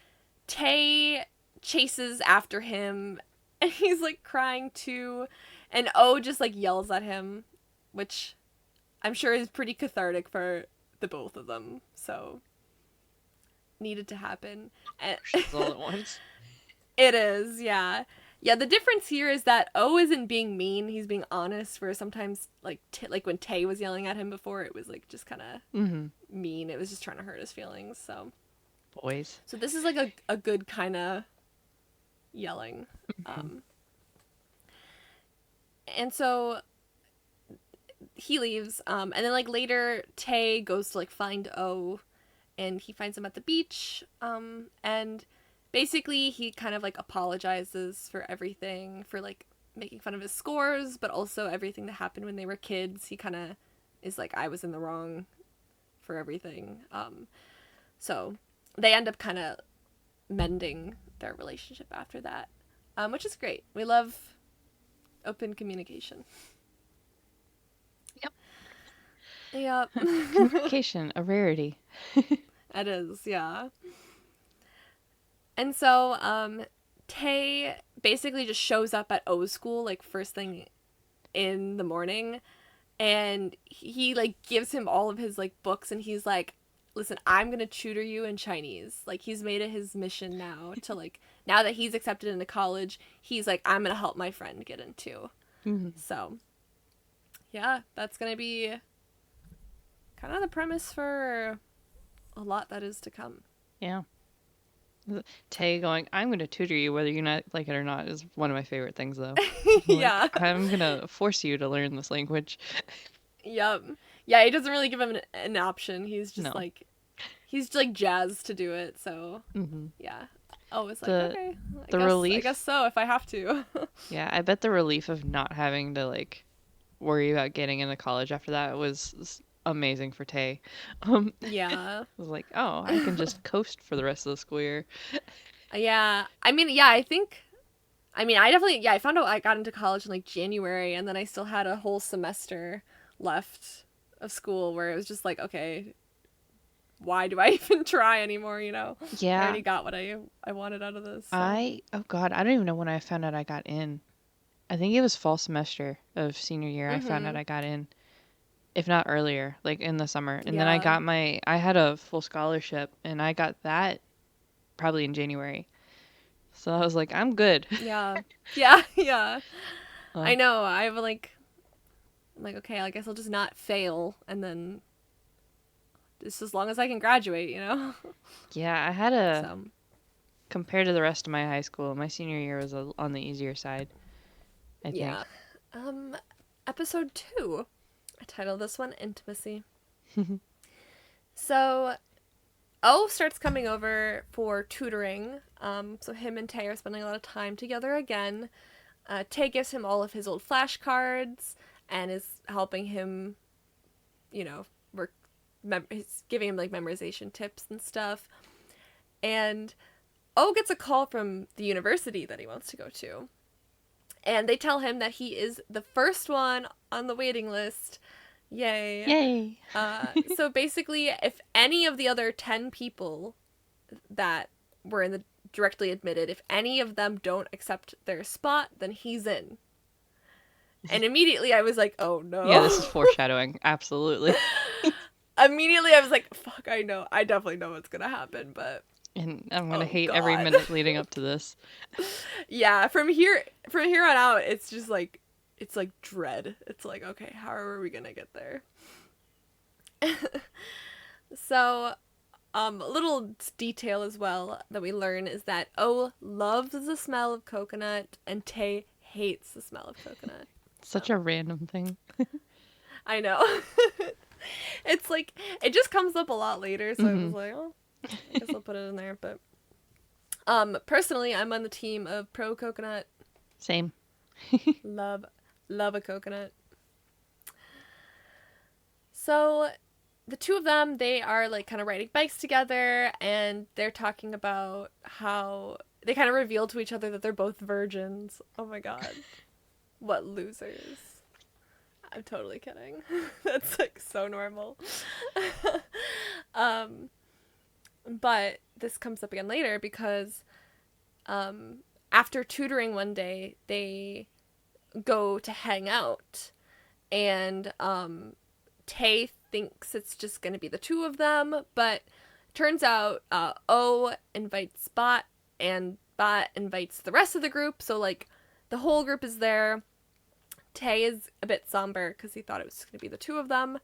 Tay chases after him, and he's like crying too, and O just like yells at him, which I'm sure is pretty cathartic for the both of them. So needed to happen. And Emotions all at once. it is, yeah. Yeah, the difference here is that O isn't being mean, he's being honest, where sometimes like like when Tay was yelling at him before, it was like just kind of Mm-hmm. mean. It was just trying to hurt his feelings. Boys. So this is like a good kind of yelling. Mm-hmm. Um and so he leaves, and then like later Tay goes to like find O, and he finds him at the beach, and basically he kind of like apologizes for everything, for like making fun of his scores, but also everything that happened when they were kids. He kind of is like, I was in the wrong for everything. So they end up kind of mending their relationship after that, which is great. We love open communication. Yep. Yep. Communication, a rarity. It is, yeah. And so, Tay basically just shows up at O's school like first thing in the morning, and he like gives him all of his like books, and he's like, "Listen, I'm gonna tutor you in Chinese." Like he's made it his mission now to like, now that he's accepted into college, he's like, "I'm gonna help my friend get into." Mm-hmm. So, yeah, that's gonna be kind of the premise for a lot that is to come. Yeah. Tay going, I'm going to tutor you whether you not like it or not is one of my favorite things, though. Like, Yeah. I'm going to force you to learn this language. Yep. Yeah, he doesn't really give him an option. No. He's like jazzed to do it. So Hmm. yeah. Oh, it's like The okay. the I guess relief. so if I have to. Yeah, I bet the relief of not having to like worry about getting into college after that was amazing for Tay. Yeah. It was like, oh, I can just coast for the rest of the school year. Yeah. I mean, yeah, I definitely, yeah, I found out I got into college in like January, and then I still had a whole semester left of school where it was just like, okay, why do I even try anymore, you know? I Yeah, already got what I wanted out of this, so. oh God, I don't even know when I found out I got in. I think it was fall semester of senior year I found out Mhm. I got in, if not earlier, like in the summer. And then Yeah. I had a full scholarship and I got that probably in January. So I was like, I'm good. Yeah. Yeah, yeah. I Well, know. I'm like, okay, I guess I'll just not fail, and then just as long as I can graduate, you know. yeah, I had a, So compared to the rest of my high school, my senior year was on the easier side, I think. yeah. Um, episode 2. I titled this one "Intimacy." So O starts coming over for tutoring. So him and Tay are spending a lot of time together again. Tay gives him all of his old flashcards and is helping him, you know, work he's giving him like memorization tips and stuff. And O gets a call from the university that he wants to go to. And they tell him that he is the first one on the waiting list. Yay. Yay. So basically, if any of the other 10 people that were in the directly admitted, if any of them don't accept their spot, then he's in. And immediately I was like, oh Yeah, this is no. foreshadowing. Absolutely. Immediately I was like, fuck, I know. I definitely know what's gonna happen, but And I'm gonna oh hate every god. minute leading up to this. Yeah, from here on out, it's just like it's like dread. It's like, okay, how are we gonna get there? So, a little detail as well that we learn is that O loves the smell of coconut and Tay hates the smell of coconut. Such So, a random thing. I know. It's like it just comes up a lot later, so I was Hmm. like, oh, I guess I'll put it in there, but personally, I'm on the team of pro coconut. Same. Love love a coconut. So, the two of them, they are like kind of riding bikes together and they're talking about how they kind of reveal to each other that they're both virgins. Oh my god. What losers. I'm totally kidding. That's like so normal. um but this comes up again later because after tutoring one day, they go to hang out and Tay thinks it's just going to be the two of them, but turns out O invites Bot, and Bot invites the rest of the group, so like the whole group is there. Tay is a bit somber because he thought it was going to be the two of them.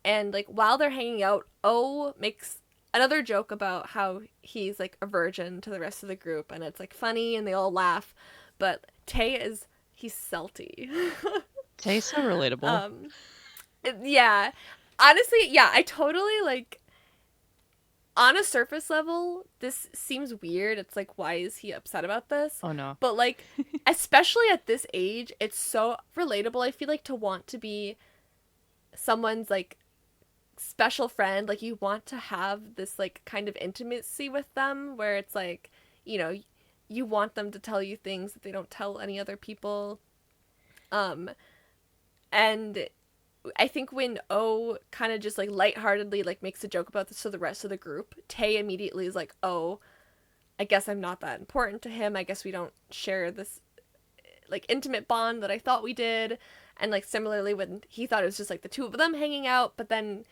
And like while they're hanging out, O makes another joke about how he's like a virgin to the rest of the group, and it's like funny, and they all laugh. But he's salty. Tastes so relatable. um, yeah, honestly, yeah, I totally like. On a surface level, this seems weird. It's like, why is he upset about this? Oh no. But like, especially at this age, it's so relatable. I feel like to want to be someone's like special friend, like you want to have this like kind of intimacy with them where it's like, you know, you want them to tell you things that they don't tell any other people. Um and I think when O kind of just like lightheartedly like makes a joke about this to the rest of the group, Tay immediately is like, "Oh, I guess I'm not that important to him. I guess we don't share this like intimate bond that I thought we did." And like similarly when he thought it was just like the two of them hanging out, but then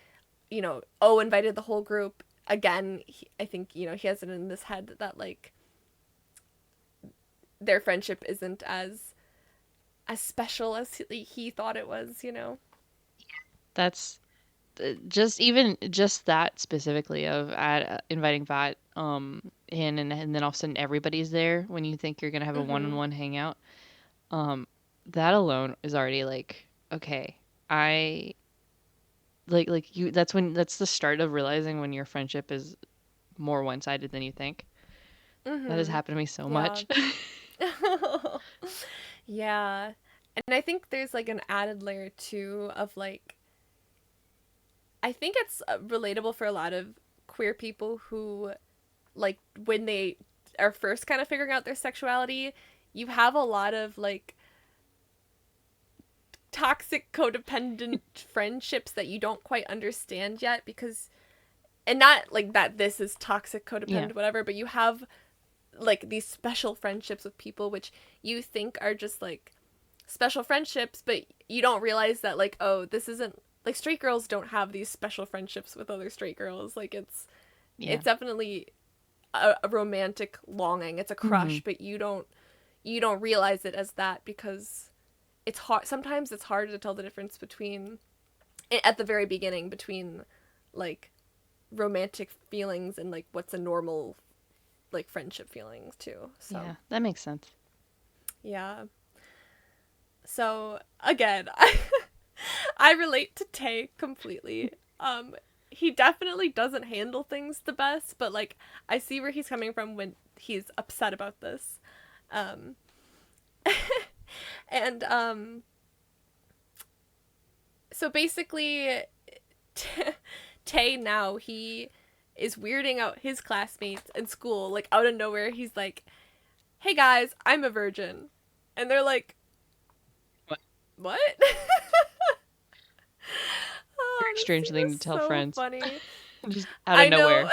O invited the whole group again. I think he has it in his head that like their friendship isn't as special as he thought it was. That's just even just that specifically of inviting Vat in and then all of a sudden everybody's there when you think you're gonna have a Mhm. one-on-one hangout. Um, that alone is already like, okay, I like you. That's the start of realizing when your friendship is more one-sided than you think. That has Mhm. happened to me so Yeah. much. Yeah. And I think there's like an added layer too of like I think it's relatable for a lot of queer people who like when they are first kind of figuring out their sexuality, you have a lot of like toxic codependent friendships that you don't quite understand yet because and not like that this is toxic Yeah, codependent whatever, but you have like these special friendships with people which you think are just like special friendships, but you don't realize that like, oh, this isn't like straight girls don't have these special friendships with other straight girls. Like yeah. it's definitely a romantic longing. It's a Hmm. crush, but you don't realize it as that because it's hard. Sometimes it's hard to tell the difference between at the very beginning between like romantic feelings and like what's a normal like friendship feelings too. So Yeah, that makes sense. yeah. So again, I relate to Tay completely. He definitely doesn't handle things the best, but like I see where he's coming from when he's upset about this. Um, and so basically Tay now he is weirding out his classmates in school, like out of nowhere. He's like, "Hey guys, I'm a virgin," and they're like, What? "What?" Very Oh, this strange scene thing is to tell so friends. funny. Just out of I know. nowhere.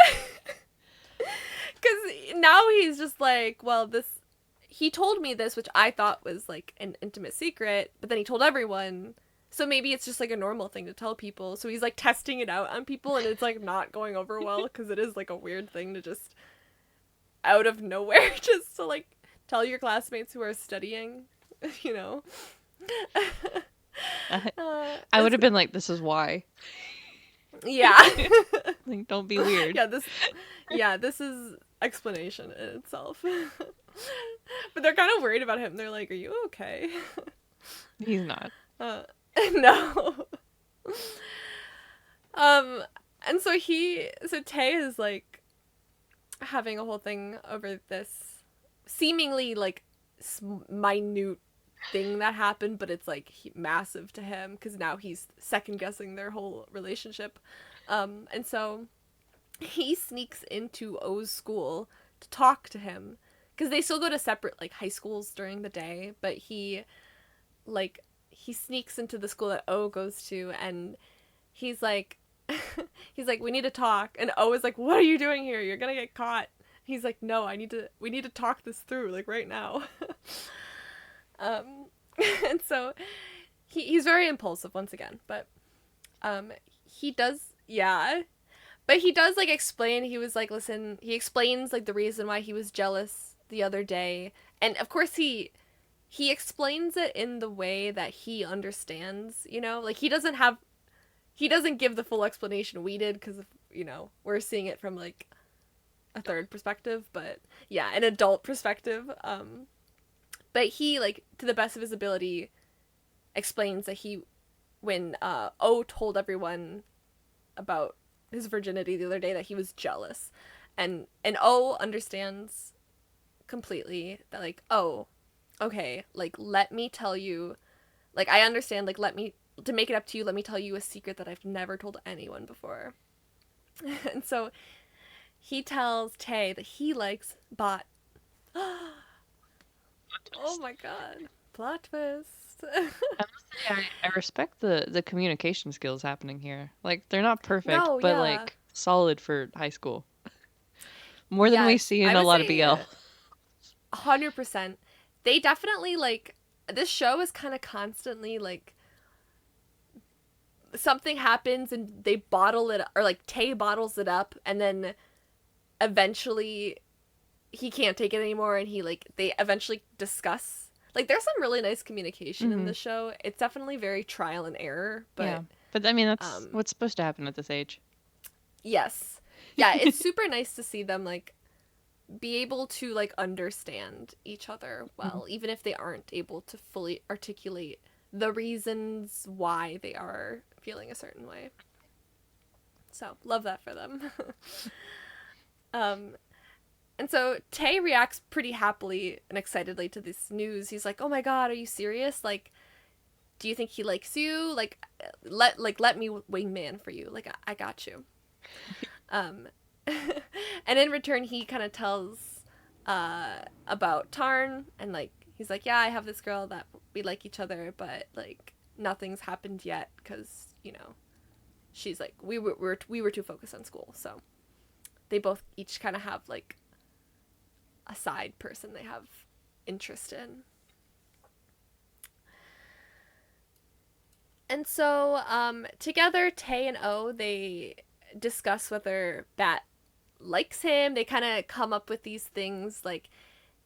Because now he's just like, well, this. He told me this, which I thought was like an intimate secret, but then he told everyone. So maybe it's just like a normal thing to tell people. So he's like testing it out on people, and it's like not going over well because it is like a weird thing to just out of nowhere just to like tell your classmates who are studying, you know. I, uh, I would it's, have been like, this is why. yeah. Like, don't be weird. yeah, this is explanation in itself. But they're kind of worried about him. They're like, "Are you okay?" He's not. Uh, no. Um, and so Tay is like having a whole thing over this seemingly like minute thing that happened, but it's like massive to him because now he's second guessing their whole relationship. And so he sneaks into O's school to talk to him because they still go to separate like high schools during the day, but like he sneaks into the school that O goes to, and he's like he's like, we need to talk, and O is like, what are you doing here, you're gonna get caught. He's like, no, we need to talk this through like right now. um and so he's very impulsive once again, but he does, yeah, but he does like explain. He was like, listen, he explains like the reason why he was jealous the other day, and of course he explains it in the way that he understands, you know, like he doesn't give the full explanation we did because, you know, we're seeing it from like a third perspective, but yeah, an adult perspective. But he, like, to the best of his ability, explains that when O told everyone about his virginity the other day, that he was jealous, and O understands completely that, like, oh, okay, like, let me tell you, like, I understand, like, to make it up to you, let me tell you a secret that I've never told anyone before. And so he tells Tay that he likes bot. Oh my god. Plot twist. I must say, I respect the communication skills happening here. Like, they're not perfect, No, but yeah. like solid for high school. More than we Yes. see in I a would lot of BL. say 100%. They definitely, like, this show is kind of constantly, like, something happens and they bottle it, or, like, Tay bottles it up, and then eventually he can't take it anymore, and they eventually discuss. Like, there's some really nice communication in Hmm. the show. It's definitely very trial and error, but, Yeah. But I mean, that's um, what's supposed to happen at this age. yes. Yeah, it's super nice to see them, like, be able to like understand each other Mhm. well, even if they aren't able to fully articulate the reasons why they are feeling a certain way. So love that for them. um and so Tay reacts pretty happily and excitedly to this news. He's like, oh my god, are you serious? Like, do you think he likes you? Like, let me wingman for you. Like, I got you. um and in return he kind of tells about Tarn, and like he's like, yeah, I have this girl that we like each other, but like nothing's happened yet because, you know, she's like, we were too focused on school. So they both each kind of have like a side person they have interest in. And so together Tay and O, they discuss whether Bat likes him. They kind of come up with these things like,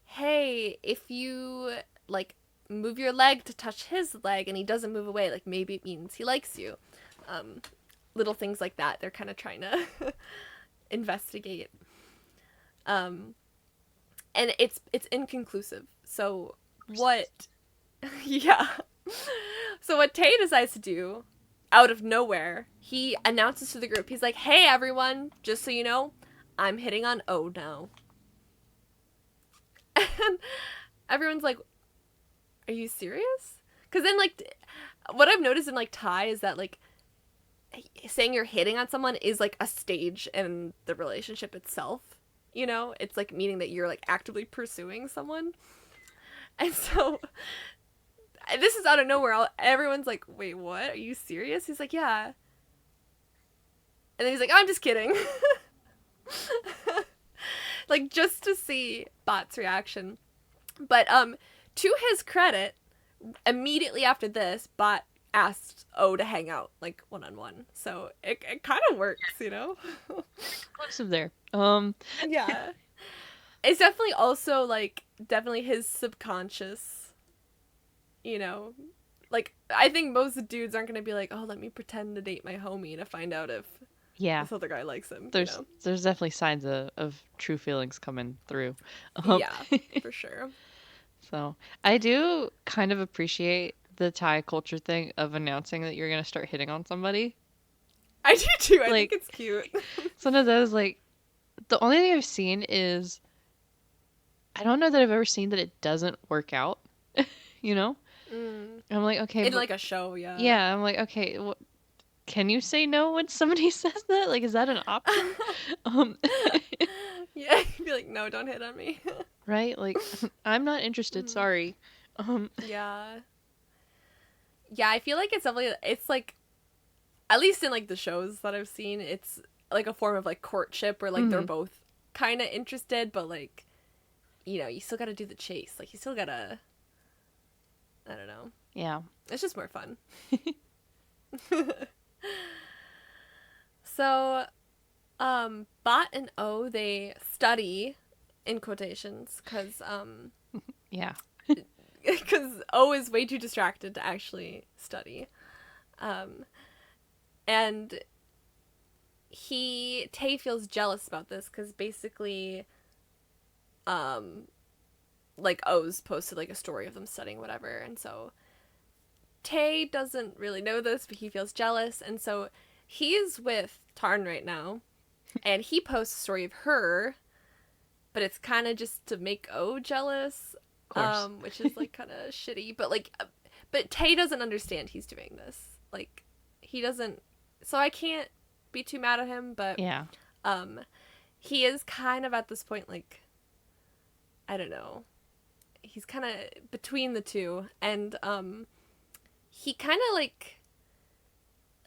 hey, if you like move your leg to touch his leg and he doesn't move away, like maybe it means he likes you. Um, Little things like that. They're kind of trying to investigate. Um, and it's inconclusive. So what? Yeah. So what Tay decides to do, out of nowhere, he announces to the group. He's like, "Hey everyone, just so you know, I'm hitting on O now." And everyone's like, are you serious? Because then, like, what I've noticed in like Ty is that like saying you're hitting on someone is like a stage in the relationship itself. You know, it's like meaning that you're like actively pursuing someone. And so this is out of nowhere. Everyone's like, "Wait, what? Are you serious?" He's like, "Yeah." And then he's like, "I'm just kidding." Like just to see Bot's reaction. But to his credit, immediately after this, Bot asked O to hang out like one on one. So it kind of works, you know? Exclusive there. Yeah. It's definitely also like definitely his subconscious, you know. Like I think most dudes aren't gonna be like, oh, let me pretend to date my homie to find out if Yeah, this other guy likes him, you there's know? there's definitely signs of true feelings coming through. Um, Yeah, for sure. so I do kind of appreciate the Thai culture thing of announcing that you're gonna start hitting on somebody. I do too. I think Like it's cute. some of those, like the only thing I've seen is I don't know that I've ever seen that it doesn't work out. You know, Mm. I'm like, okay, In but like a show, yeah. yeah, I'm like, okay, can you say no when somebody says that? Like, is that an option? Um, Yeah, you'd be like, no, don't hit on me. right? Like, I'm not interested. Mm. Sorry. Um, Yeah. Yeah, I feel like it's definitely, it's like, at least in like the shows that I've seen, it's like a form of like courtship where like they're mhm, both kind of interested, but like, you know, you still gotta do the chase. Like, you still gotta, I don't know. yeah. It's just more fun. So, Bot and O, they study in quotations Yeah. because O is way too distracted to actually study. Um, and Tay feels jealous about this because basically, um, like O's posted like a story of them studying whatever, and so Tay doesn't really know this, but he feels jealous, and so he's with Tarn right now, and he posts a story of her, but it's kind of just to make O jealous, Of course. which is like kind of shitty. But like, but Tay doesn't understand he's doing this. Like, he doesn't. So I can't be too mad at him, but Yeah. um, he is kind of at this point like, I don't know. He's kind of between the two, and he kind of like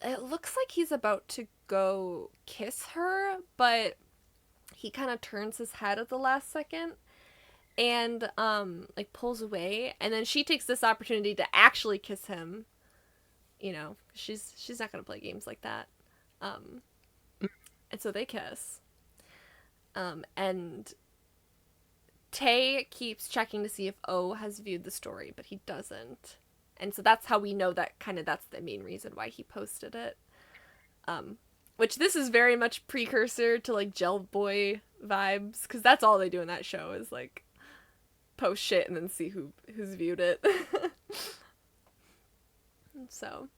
it looks like he's about to go kiss her, but he kind of turns his head at the last second and like pulls away, and then she takes this opportunity to actually kiss him, you know. She's not going to play games like that. Um and so they kiss. And Tay keeps checking to see if O has viewed the story, but he doesn't. And so that's how we know that kind of that's the main reason why he posted it. Um, which this is very much precursor to like Gel Boy vibes, because that's all they do in that show is like post shit and then see who's viewed it. So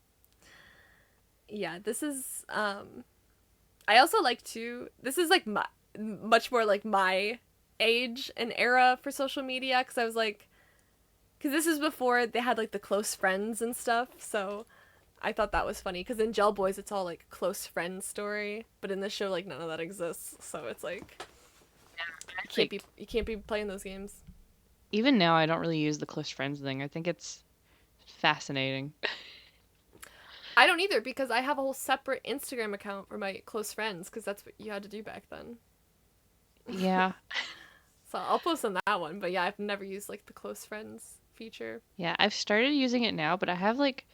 yeah, this is I also like to this is like much more like my age and era for social media, because I was like, because this is before they had like the close friends and stuff, so I thought that was funny because in Gel Boys it's all like close friend story, but in this show like none of that exists. So it's like Like, you can't be playing those games. even now, I don't really use the close friends thing. I think it's fascinating. I don't either because I have a whole separate Instagram account for my close friends because that's what you had to do back then. Yeah. So I'll post on that one, but yeah, I've never used like the close friends feature. Yeah. I've started using it now, but I have like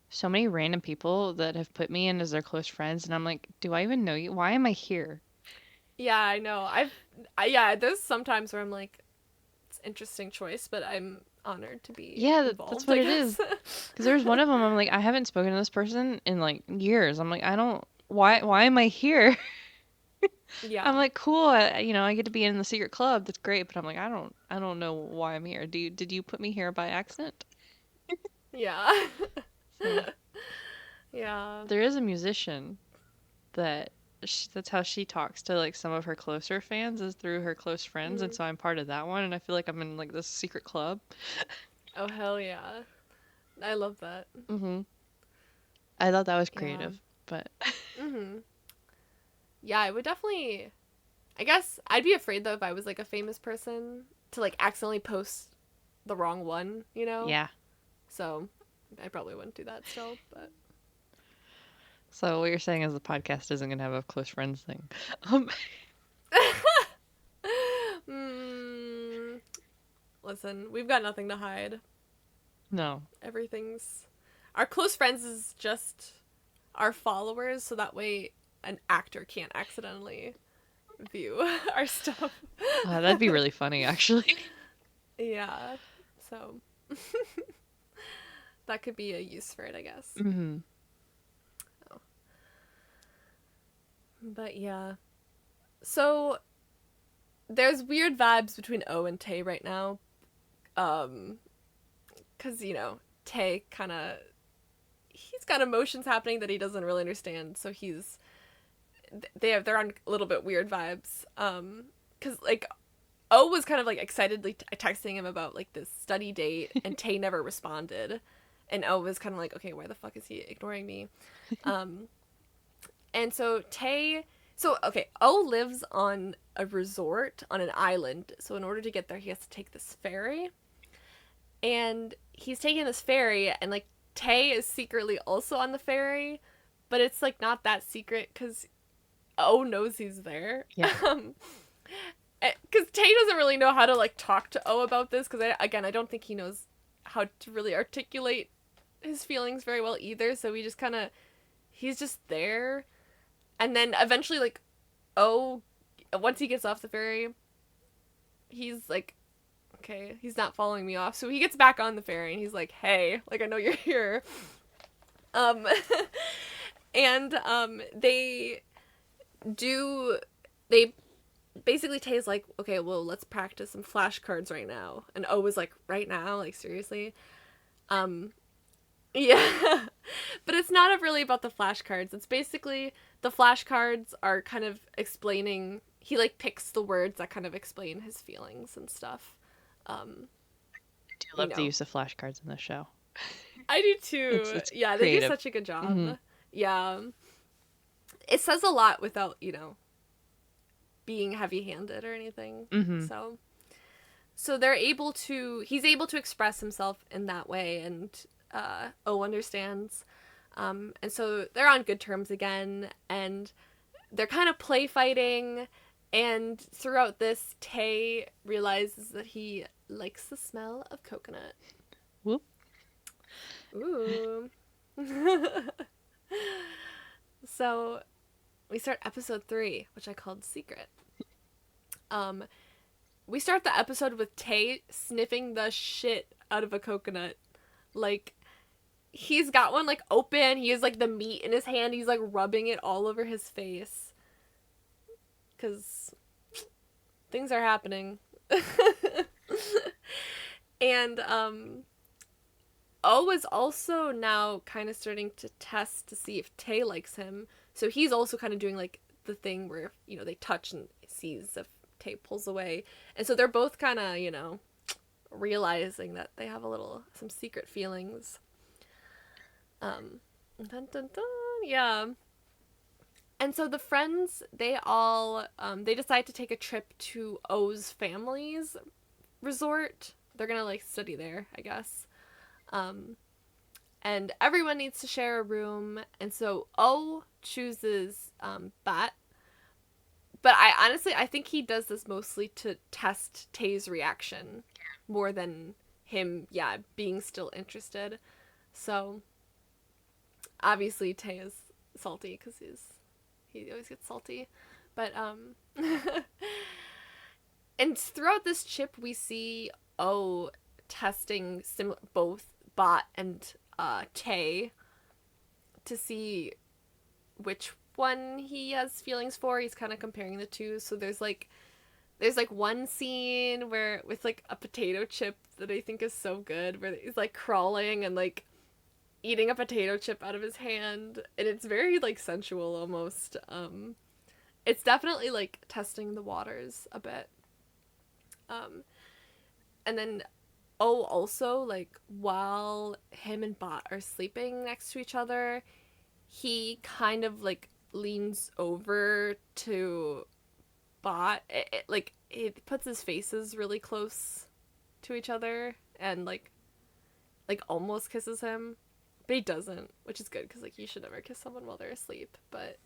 so many random people that have put me in as their close friends, and I'm like, do I even know you? Why am I here? Yeah, I know. Yeah, there's sometimes where I'm like, it's an interesting choice, but I'm honored to be Yeah, that's involved, what I it is. guess. Because there's one of them, I'm like, I haven't spoken to this person in like years. I'm like, I don't, why am I here? I'm Yeah. like, cool, I get to be in the secret club. That's great, but I'm like, I don't know why I'm here. Did you put me here by accident? Yeah. So Yeah. there is a musician that that's how she talks to like some of her closer fans is through her close friends, and Mm. so I'm part of that one, and I feel like I'm in like this secret club. Oh hell yeah. I love that. Hmm. I thought that was Yeah. creative. But Mm-hmm. Yeah, I would definitely. I guess I'd be afraid though if I was like a famous person to like accidentally post the wrong one, you know? yeah. So I probably wouldn't do that still, but. So what you're saying is the podcast isn't gonna have a close friends thing. Um, mm, listen, we've got nothing to hide. no. Everything's. Our close friends is just our followers, so that way an actor can't accidentally view our stuff. That'd be really funny, actually. Yeah, so that could be a use for it, I guess. hmm Oh. But yeah. So there's weird vibes between O and Tay right now. Um, cause Tay kind of he's got emotions happening that he doesn't really understand, so they're on a little bit weird vibes. Cause like O was kind of like excitedly texting him about like this study date, and Tay never responded, and O was kind of like, okay, why the fuck is he ignoring me? Um, and so okay, O lives on a resort on an island. So in order to get there, he has to take this ferry, and he's taking this ferry, and like Tay is secretly also on the ferry, but it's like not that secret because O knows he's there. Yeah. Because Tay doesn't really know how to like talk to O about this because I don't think he knows how to really articulate his feelings very well either. So he's just there, and then eventually like O, once he gets off the ferry, he's like, okay, he's not following me off, so he gets back on the ferry and he's like, hey, like I know you're here, um, and do they basically Tay's like, okay, well, let's practice some flashcards right now. And O was like, right now? Like, seriously? Um, yeah. But it's not really about the flashcards. It's basically the flashcards are kind of explaining, he like picks the words that kind of explain his feelings and stuff. Um, I do you love the know. use of flashcards in this show. I do It's too. it's Yeah, they do creative. such a good job. hmm Yeah. It says a lot without, being heavy-handed or anything. hmm So he's able to express himself in that way, and O understands. And so they're on good terms again, and they're kind of play fighting. And throughout this, Tay realizes that he likes the smell of coconut. Whoop. Ooh. So we start episode 3, which I called Secret. Um, we start the episode with Tay sniffing the shit out of a coconut. Like, he's got one, like, open. He has, like, the meat in his hand. He's, like, rubbing it all over his face. Because things are happening. And, O is also now kind of starting to test to see if Tay likes him. So he's also kind of doing, like, the thing where, they touch and sees if Tay pulls away. And so they're both kind of, realizing that they have some secret feelings. Dun, dun, dun, yeah. And so the friends, they decide to take a trip to O's family's resort. They're gonna like study there, I guess. Um, and everyone needs to share a room, and so O chooses Bat. But I think he does this mostly to test Tay's reaction more than him, yeah, being still interested. So obviously Tay is salty because he always gets salty, but and throughout this trip we see O testing both Bot and Tay to see which one he has feelings for. He's kind of comparing the two. So there's like one scene where with like a potato chip that I think is so good, where he's like crawling and like eating a potato chip out of his hand, and it's very like sensual almost. It's definitely like testing the waters a bit. And then also like while him and Bot are sleeping next to each other, he kind of like leans over to Bot. Like it puts his faces really close to each other and like almost kisses him, but he doesn't, which is good because like you should never kiss someone while they're asleep. But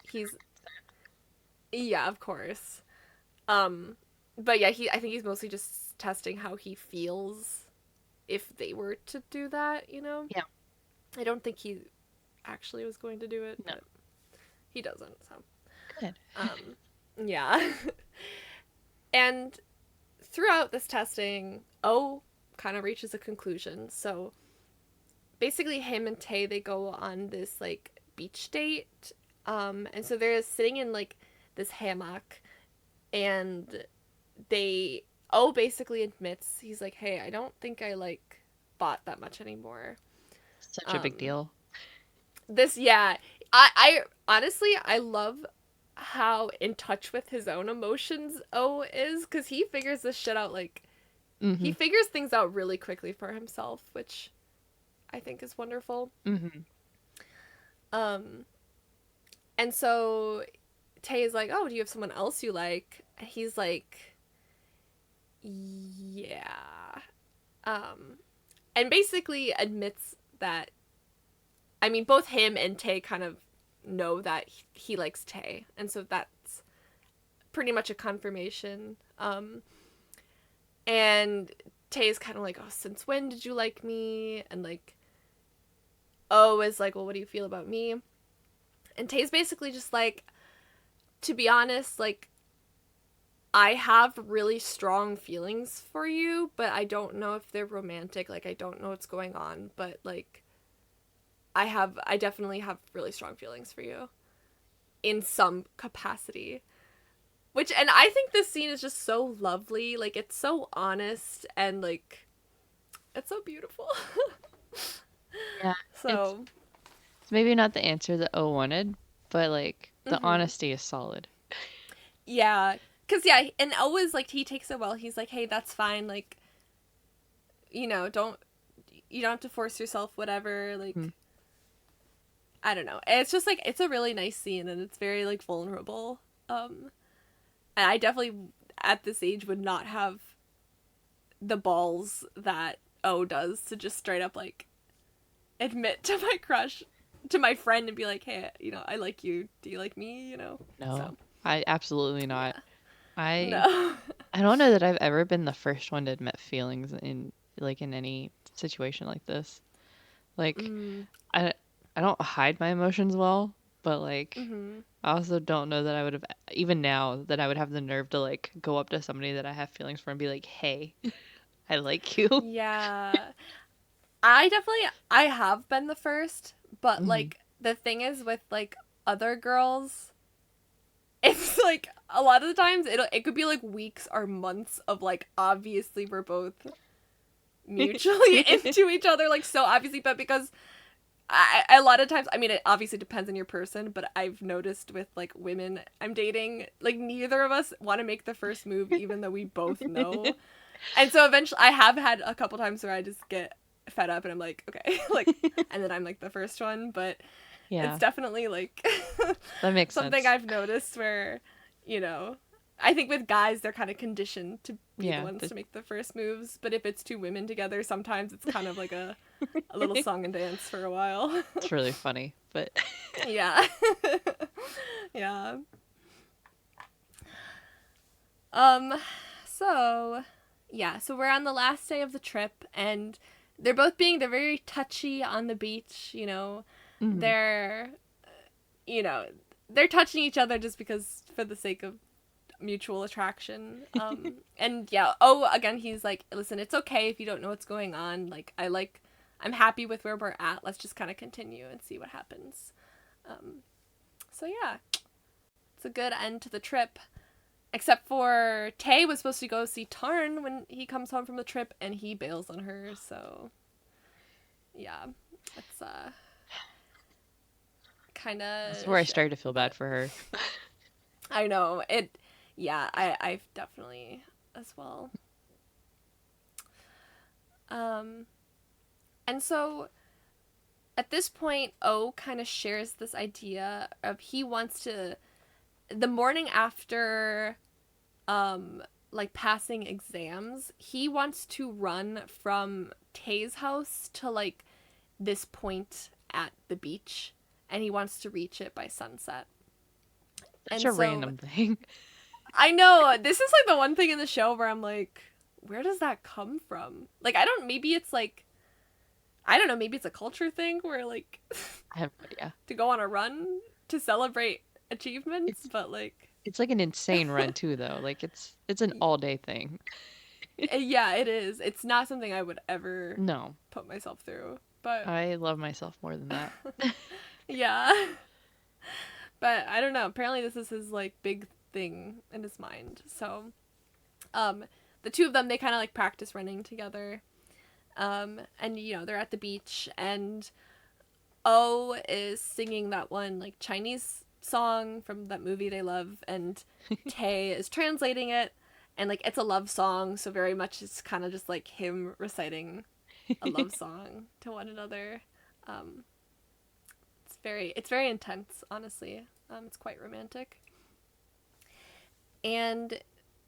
he's yeah, of course. Um, but yeah, he I think he's mostly just testing how he feels if they were to do that. You know, Yeah. I don't think he actually was going to do it, No. but he doesn't. So Good. yeah, and throughout this testing, O kind of reaches a conclusion. So basically, him and Tay they go on this like beach date, and so they're sitting in like this hammock, and they O basically admits he's like, hey, I don't think I like Bot that much anymore. Such a big Um, deal. this yeah, I honestly I love how in touch with his own emotions O is because he figures this shit out like he Mm-hmm. figures things out really quickly for himself, which I think is wonderful. Mm-hmm. Um, and so Tay is like, "Oh, do you have someone else you like?" And he's like, "Yeah." Um, and basically admits that I mean, both him and Tay kind of know that he likes Tay, and so that's pretty much a confirmation. And Tay is kind of like, "Oh, since when did you like me?" And like, O is like, "Well, what do you feel about me?" And Tay's basically just like, to be honest, like, I have really strong feelings for you, but I don't know if they're romantic. Like, I don't know what's going on, but like, I definitely have really strong feelings for you in some capacity. Which, and I think this scene is just so lovely. Like, it's so honest and like, it's so beautiful. Yeah. It's So, it's maybe not the answer that O wanted, but like the mm-hmm. honesty is solid. Yeah. Cause yeah, and always like he takes it well. He's like, hey, that's fine. Like, don't you don't have to force yourself. Whatever. Hmm. Like, I don't know. It's just like it's a really nice scene and it's very like vulnerable. And I definitely at this age would not have the balls that O does to just straight up like admit to my crush to my friend and be like, hey, I like you. Do you like me? No, So I absolutely not. yeah, I no. I don't know that I've ever been the first one to admit feelings in like in any situation like this. Like mm, I I don't hide my emotions well, but like mm-hmm. I also don't know that I would have even now that I would have the nerve to like go up to somebody that I have feelings for and be like, "Hey, I like you." Yeah, I have been the first, but Hmm. like the thing is with like other girls, it's like a lot of the times it could be like weeks or months of like obviously we're both mutually into each other like so obviously, but because a lot of times, I mean, it obviously depends on your person, but I've noticed with like women I'm dating, like neither of us want to make the first move, even though we both know. And so eventually, I have had a couple times where I just get fed up and I'm like, okay, like, and then I'm like the first one, but it's Yeah, definitely like that makes something sense. I've noticed where, you know, I think with guys, they're kind of conditioned to be the Yeah, ones to make the first moves, but if it's two women together, sometimes it's kind of like a little song and dance for a while. it's really funny, but Yeah. Yeah. Um so yeah, so we're on the last day of the trip and they're very touchy on the beach. Mhm. They're you know, they're touching each other just because for the sake of mutual attraction. And yeah, oh again he's like, "Listen, it's okay if you don't know what's going on. I'm happy with where we're at. Let's just kind of continue and see what happens." So yeah, it's a good end to the trip. Except for Tay was supposed to go see Tarn when he comes home from the trip, and he bails on her. So yeah, it's kind That's of where I shit. started to feel bad But for her. I know it. Yeah, I've definitely as well. Um, and so at this point, O kind of shares this idea of he wants to, the morning after um like passing exams, he wants to run from Tay's house to like this point at the beach, and he wants to reach it by sunset. Such And a so random thing. I know this is like the one thing in the show where I'm like, where does that come from? Like, I don't, maybe it's like, I don't know, maybe it's a culture thing where like I have no idea. to go on a run to celebrate achievements, It's but like, it's like an insane run too, though. Like it's an all day thing. yeah, it is. It's not something I would ever No, put myself through, but I love myself more than that. yeah. But I don't know. Apparently, this is his like big thing in his mind. So, um, the two of them they kind of like practice running together. And you know they're at the beach, and O is singing that one like Chinese song from that movie they love, and Tay is translating it, and like it's a love song, so very much it's kind of just like him reciting a love song to one another. Um, it's very intense, honestly. It's quite romantic. And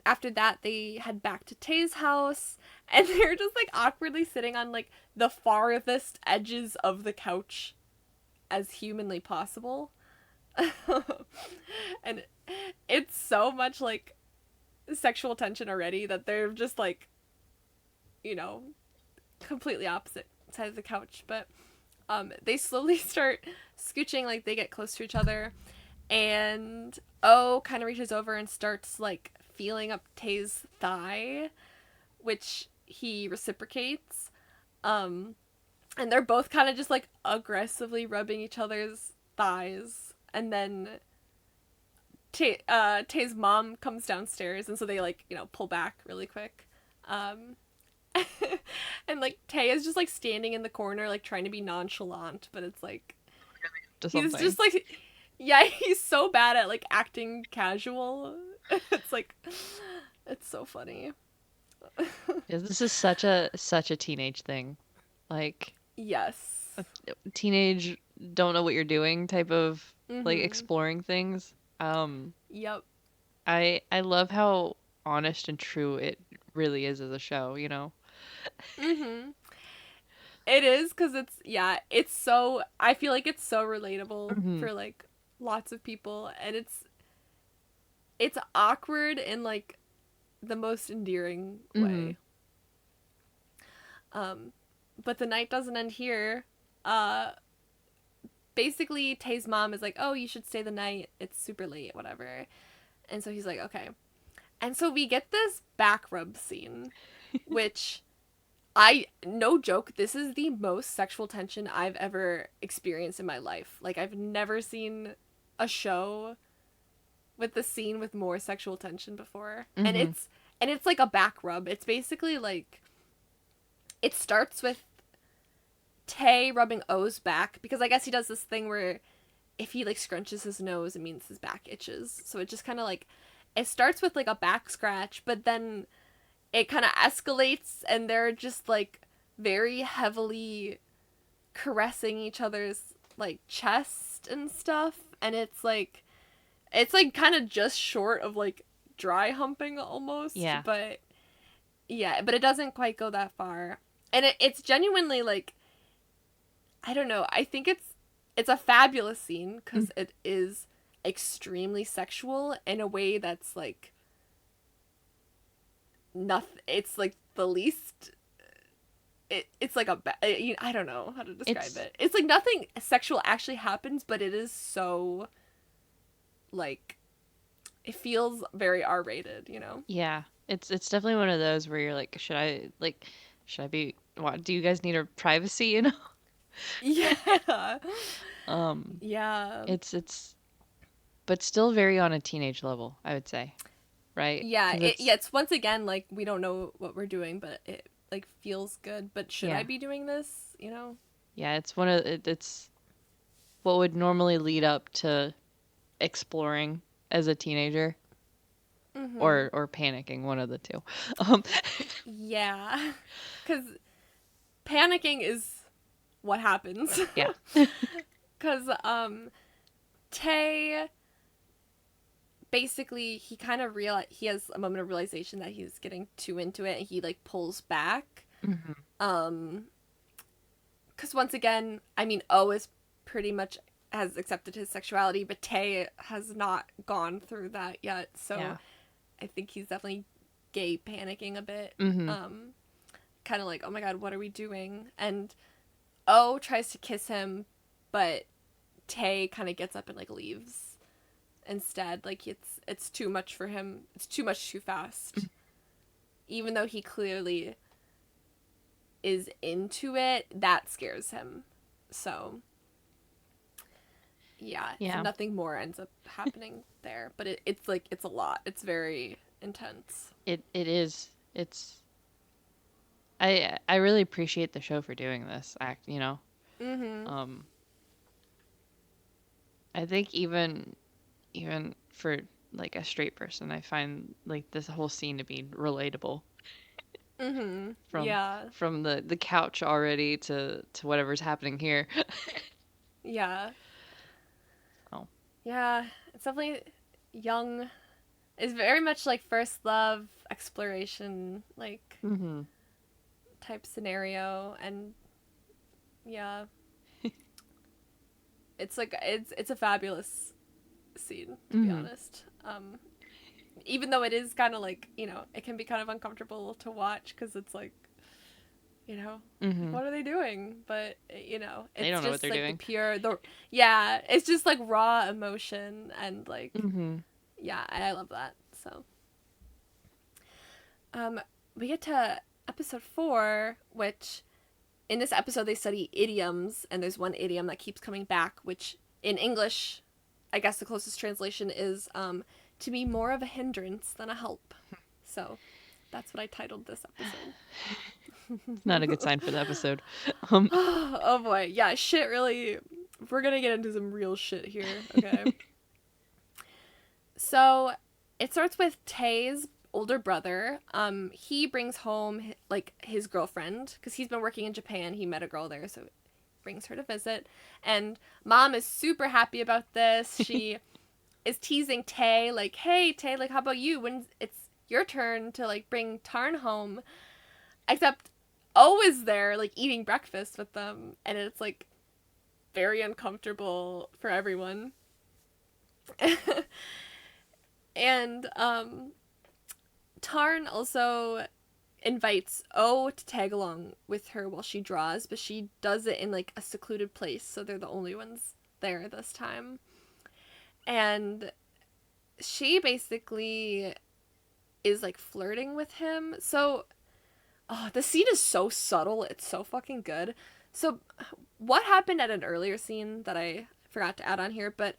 after that, they head back to Tay's house, and they're just like awkwardly sitting on like the farthest edges of the couch as humanly possible. And it's so much like sexual tension already that they're just like, you know, completely opposite side of the couch. But they slowly start scooching, like they get close to each other, and O kind of reaches over and starts like feeling up Tay's thigh, which he reciprocates. Um, and they're both kind of just like aggressively rubbing each other's thighs, and then Tay's mom comes downstairs, and so they like pull back really quick. Um, and like Tay is just like standing in the corner, like trying to be nonchalant, but it's like To he's something. just like, yeah, he's so bad at like acting casual. It's like, it's so funny. Yeah, this is such a teenage thing. Like Yes. a teenage don't know what you're doing type of like Mhm. exploring things. Um Yep. I love how honest and true it really is as a show, you know? Mhm. It is because it's yeah, it's so I feel like it's so relatable Hmm. for like lots of people, and it's awkward in like the most endearing Hmm. way. Um, but the night doesn't end here. Uh, Basically, Tay's mom is like, "Oh, you should stay the night. It's super late, whatever." And so he's like, "Okay." And so we get this back rub scene, which I no joke, this is the most sexual tension I've ever experienced in my life. Like I've never seen a show with the scene with more sexual tension before. Hmm. And it's like a back rub. It's basically like it starts with Tay rubbing O's back because I guess he does this thing where if he like scrunches his nose, it means his back itches. So it just kind of like it starts with like a back scratch, but then it kind of escalates and they're just like very heavily caressing each other's like chest and stuff, and it's like kind of just short of like dry humping almost, Yeah. but yeah, but it doesn't quite go that far. And it's genuinely like I don't know. I think it's a fabulous scene Mm. because it is extremely sexual in a way that's like nothing. It's like the least. It's like I don't know how to describe It's it. It's like nothing sexual actually happens, but it is so like it feels very R rated. You know? yeah. It's definitely one of those where you're like, should I be what do you guys need a privacy, you know? Yeah. Um Yeah. it's but still very on a teenage level, I would say, right? Yeah. Because Yeah. it's It's once again like we don't know what we're doing, but it like feels good. But should I yeah. be doing this? You know? Yeah, it's it's what would normally lead up to exploring as a teenager Mm-hmm. or panicking, one of the two. Um Yeah. Because panicking is what happens. Yeah. Because Tay basically he kind of he has a moment of realization that he's getting too into it, and he like pulls back. Hmm. Um, because once again, I mean, O is pretty much has accepted his sexuality, but Tay has not gone through that yet. So Yeah. I think he's definitely gay panicking a bit. Hmm. Kind of like, oh my god, what are we doing? And O tries to kiss him, but Tay kind of gets up and like leaves instead. Like it's too much for him. It's too much too fast. Even though he clearly is into it, that scares him. So yeah, so Yeah. nothing more ends up happening there. But it's like it's a lot. It's very intense. It is. It's I really appreciate the show for doing this act, you know. Mm-hmm. Um I think even for like a straight person, I find like this whole scene to be relatable Mm-hmm. from Yeah. the couch already to whatever's happening here. Yeah. Oh. Yeah. It's definitely young. It's very much like first love exploration, like Mhm. type scenario, and yeah, it's like it's a fabulous scene to be Mhm. honest. Even though it is kind of like it can be kind of uncomfortable to watch because it's like like Mhm. what are they doing? But They it's don't know what just they're like the doing. pure the yeah, it's just like raw emotion and like Mhm. yeah, I love that. So um, we get to episode 4, which in this episode they study idioms, and there's one idiom that keeps coming back, which in English, I guess the closest translation is to be more of a hindrance than a help. So that's what I titled this episode. Not a good sign for the episode. Um Oh boy, yeah, shit really. We're gonna get into some real shit here, okay? So it starts with Tay's older brother. He brings home like his girlfriend because he's been working in Japan. He met a girl there, so brings her to visit. And mom is super happy about this. She is teasing Tay like, "Hey Tay, like how about you when it's your turn to like bring Tarn home?" Except O is there like eating breakfast with them, and it's like very uncomfortable for everyone. And Tarn also invites O to tag along with her while she draws, but she does it in like a secluded place, so they're the only ones there this time. And she basically is like flirting with him. So, oh, the scene is so subtle. It's so fucking good. So, what happened at an earlier scene that I forgot to add on here, but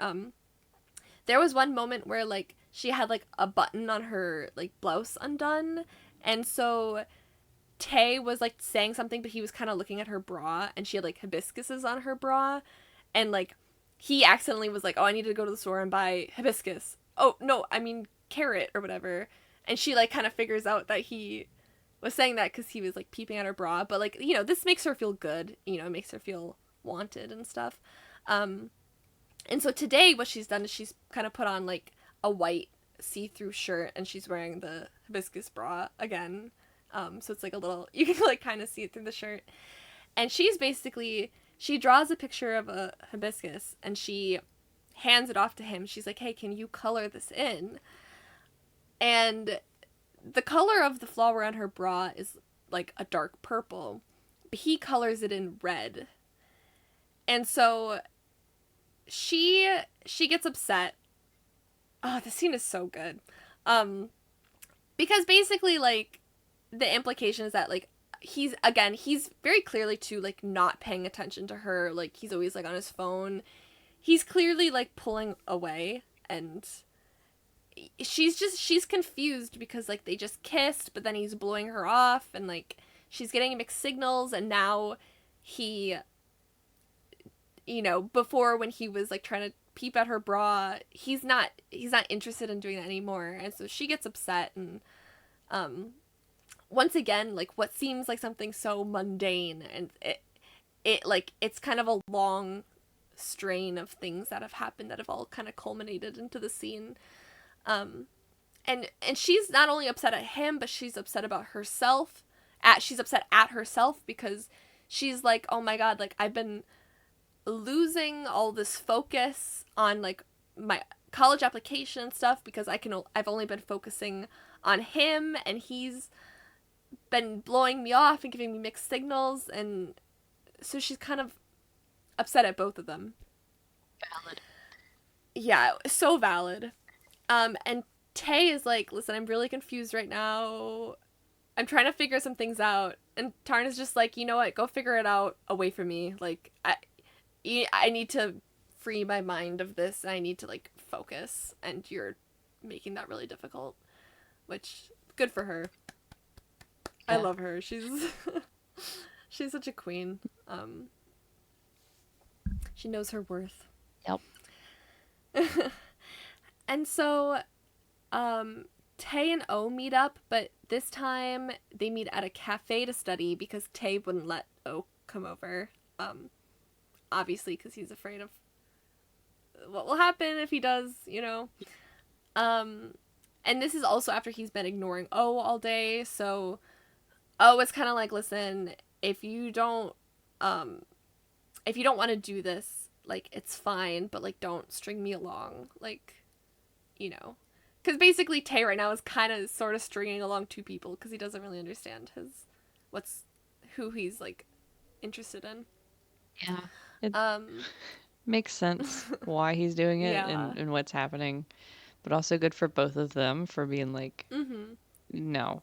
there was one moment where like she had like a button on her like blouse undone, and so Tay was like saying something, but he was kind of looking at her bra, and she had like hibiscuses on her bra, and like he accidentally was like, "Oh, I need to go to the store and buy hibiscus." Oh no, I mean carrot or whatever, and she like kind of figures out that he was saying that because he was like peeping at her bra, but like this makes her feel good, it makes her feel wanted and stuff. Um, and so today, what she's done is she's kind of put on like a white see-through shirt, and she's wearing the hibiscus bra again. So it's like a little you can like kind of see it through the shirt, and she draws a picture of a hibiscus and she hands it off to him. She's like, "Hey, can you color this in?" And the color of the flower on her bra is like a dark purple, but he colors it in red. And so she gets upset. Oh, the scene is so good. Um because basically like the implication is that like he's very clearly too like not paying attention to her. Like he's always like on his phone. He's clearly like pulling away, and she's confused because like they just kissed, but then he's blowing her off, and like she's getting mixed signals. And now he before when he was like trying to peep at her bra, he's not interested in doing that anymore. And so she gets upset, and um once again, like what seems like something so mundane, and it's kind of a long strain of things that have happened that have all kind of culminated into the scene. Um, and she's not only upset at him, but she's upset about herself. She's upset at herself because she's like, oh my god, like I've been losing all this focus on like my college application and stuff because I've only been focusing on him, and he's been blowing me off and giving me mixed signals, and so she's kind of upset at both of them. Valid. Yeah, so valid. And Tay is like, listen, I'm really confused right now. I'm trying to figure some things out. And Tarn is just like, you know what? Go figure it out away from me. Like, I need to free my mind of this. I need to, like, focus. And you're making that really difficult. Which, good for her. I Yeah. love her. She's she's such a queen. She knows her worth. Yep. And so, Tay and O meet up, but this time they meet at a cafe to study because Tay wouldn't let O come over. Obviously, because he's afraid of what will happen if he does, you know. Um, and this is also after he's been ignoring O all day, so O is kind of like, listen, if you don't, um, if you don't want to do this, like it's fine, but like don't string me along, like, you know. Because basically Tay right now is kind of sort of stringing along two people because he doesn't really understand what's, who he's like interested in. Yeah. It Um, makes sense why he's doing it yeah. and what's happening, but also good for both of them for being like, Mm-hmm. no.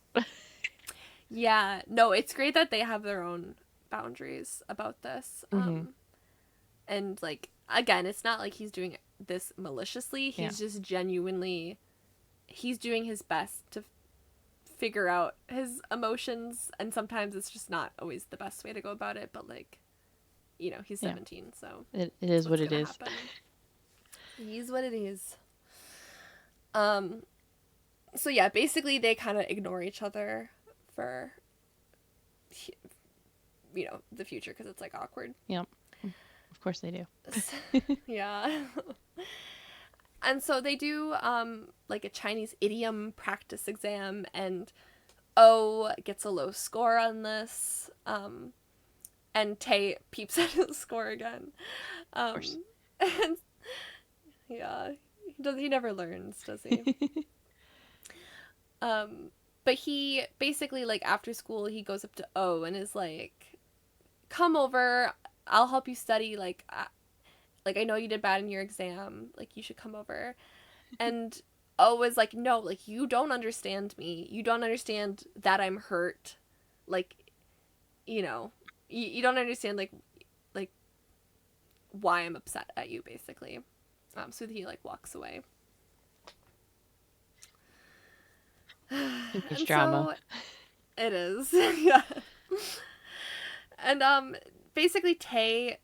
Yeah. No, it's great that they have their own boundaries about this. Hmm. And like again, it's not like he's doing this maliciously. Yeah. He's just genuinely he's doing his best to figure out his emotions, and sometimes it's just not always the best way to go about it, but like, you know, he's Yeah. 17, so It that's is what what's it gonna is. happen. It is what it is. Um so yeah, basically they kind of ignore each other for, you know, the future because it's like awkward. Yep. Of course they do. Yeah. And so they do like a Chinese idiom practice exam, and O gets a low score on this. And Tay peeps at his score again. Of course. And yeah, he never learns, does he? Um but he basically, like, after school he goes up to O and is like, "Come over. I'll help you study, like I know you did bad in your exam. Like you should come over." And O was like, "No, like you don't understand me. You don't understand that I'm hurt. Like, you know, you don't understand like why I'm upset at you, basically." So he like walks away. Teenage And drama. so it is. Yeah. And basically Tay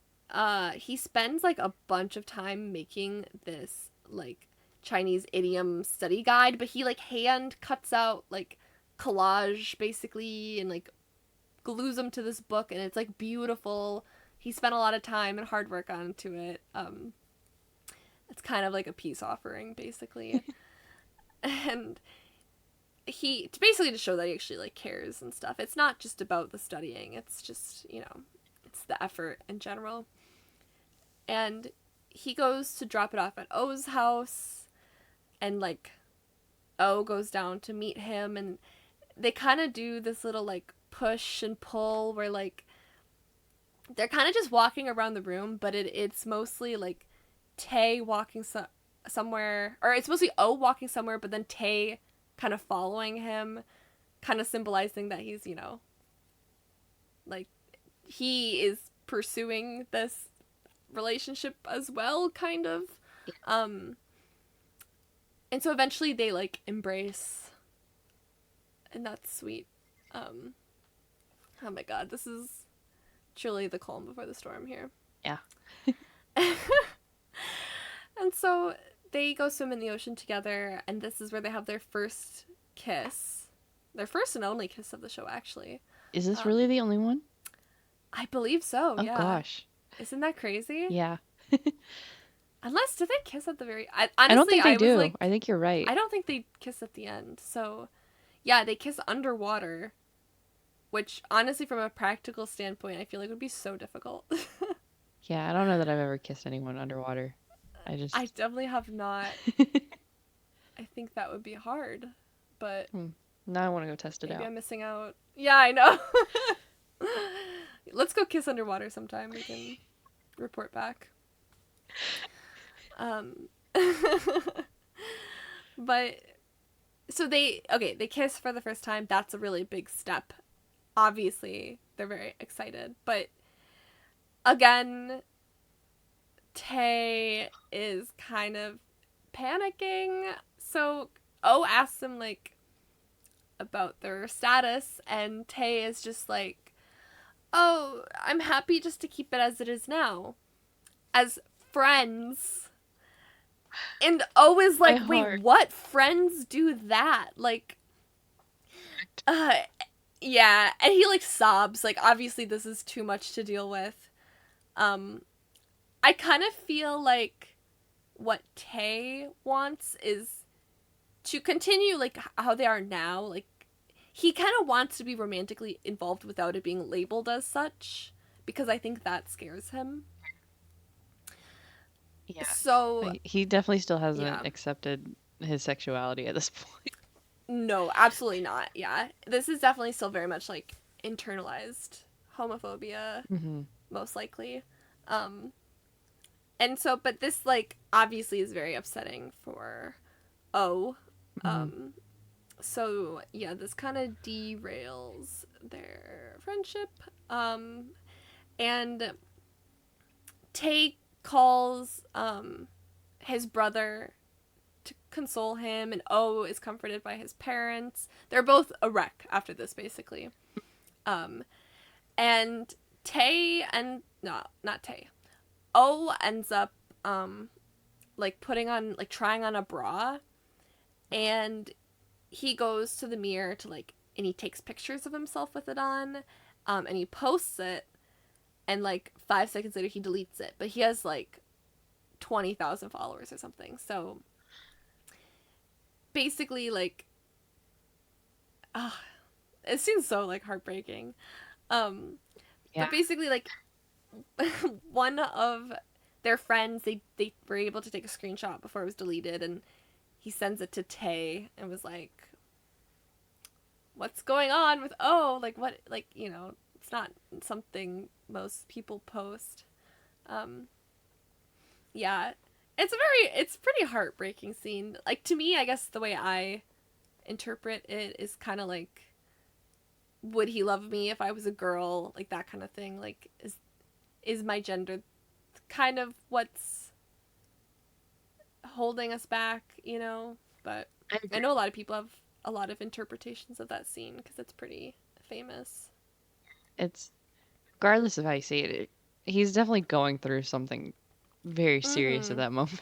he spends like a bunch of time making this like Chinese idiom study guide, but he like hand cuts out like collage basically and like glues them to this book, and it's like beautiful. He spent a lot of time and hard work onto it. It's kind of like a peace offering basically. And he basically to show that he actually like cares and stuff. It's not just about the studying. It's just, you know, it's the effort in general. And he goes to drop it off at O's house, and like O goes down to meet him, and they kind of do this little like push and pull where like they're kind of just walking around the room, but it's mostly like Tay walking somewhere, or it's mostly O walking somewhere, but then Tay kind of following him, kind of symbolizing that he's, you know, like he is pursuing this relationship as well, kind of. Um, and so eventually they like embrace, and that's sweet. Um, oh my god, this is truly the calm before the storm here. Yeah. And so they go swim in the ocean together, and this is where they have their first kiss. Their first and only kiss of the show, actually. Is this really Um, the only one? I believe so, Oh yeah. gosh. Isn't that crazy? Yeah. Unless, did they kiss at the very... I don't honestly, think they I was do. I like, think you're right. I don't think they kiss at the end. So, yeah, they kiss underwater, which honestly, from a practical standpoint, I feel like would be so difficult. Yeah, I don't know that I've ever kissed anyone underwater. I I just definitely have not. I think that would be hard, but Hmm. Now I want to go test it maybe out. I'm missing out. Yeah, I know. Let's go kiss underwater sometime. We can report back. Um, but so they kiss for the first time. That's a really big step. Obviously, they're very excited, but again, Tay is kind of panicking. So O asks him like about their status, and Tay is just like, "Oh, I'm happy just to keep it as it is now, as friends." And O is My like, "Wait, heart. what? Friends do that?" Like, uh, yeah. And he like sobs. Like, obviously, this is too much to deal with. Um, I kind of feel like what Tay wants is to continue like how they are now. Like, he kind of wants to be romantically involved without it being labeled as such, because I think that scares him. Yeah. So, He definitely still hasn't yeah. accepted his sexuality at this point. No, absolutely not. Yeah. This is definitely still very much like internalized homophobia, Hmm. most likely. Um, and so, but this, like, obviously is very upsetting for O. Hmm. Um, so, yeah, this kind of derails their friendship. And Tay calls his brother to console him, and O is comforted by his parents. They're both a wreck after this, basically. Um, and Tay and no, not Tay. O ends up like putting on like trying on a bra, and he goes to the mirror to like and he takes pictures of himself with it on, and he posts it, and like 5 seconds later he deletes it. But he has like 20,000 followers or something. So basically, like, uh, it seems so like heartbreaking. Um, Yeah. but basically, like, one of their friends, they were able to take a screenshot before it was deleted, and he sends it to Tay and was like, "What's going on with like what like it's not something most people post." Um, yeah, it's pretty heartbreaking scene. Like to me, I guess the way I interpret it is kind of like, would he love me if I was a girl, like that kind of thing. Like is my gender kind of what's holding us back. But I I agree. know a lot of people have a lot of interpretations of that scene because it's pretty famous. It's regardless of how you see it, he's definitely going through something very serious at Mm-hmm. that moment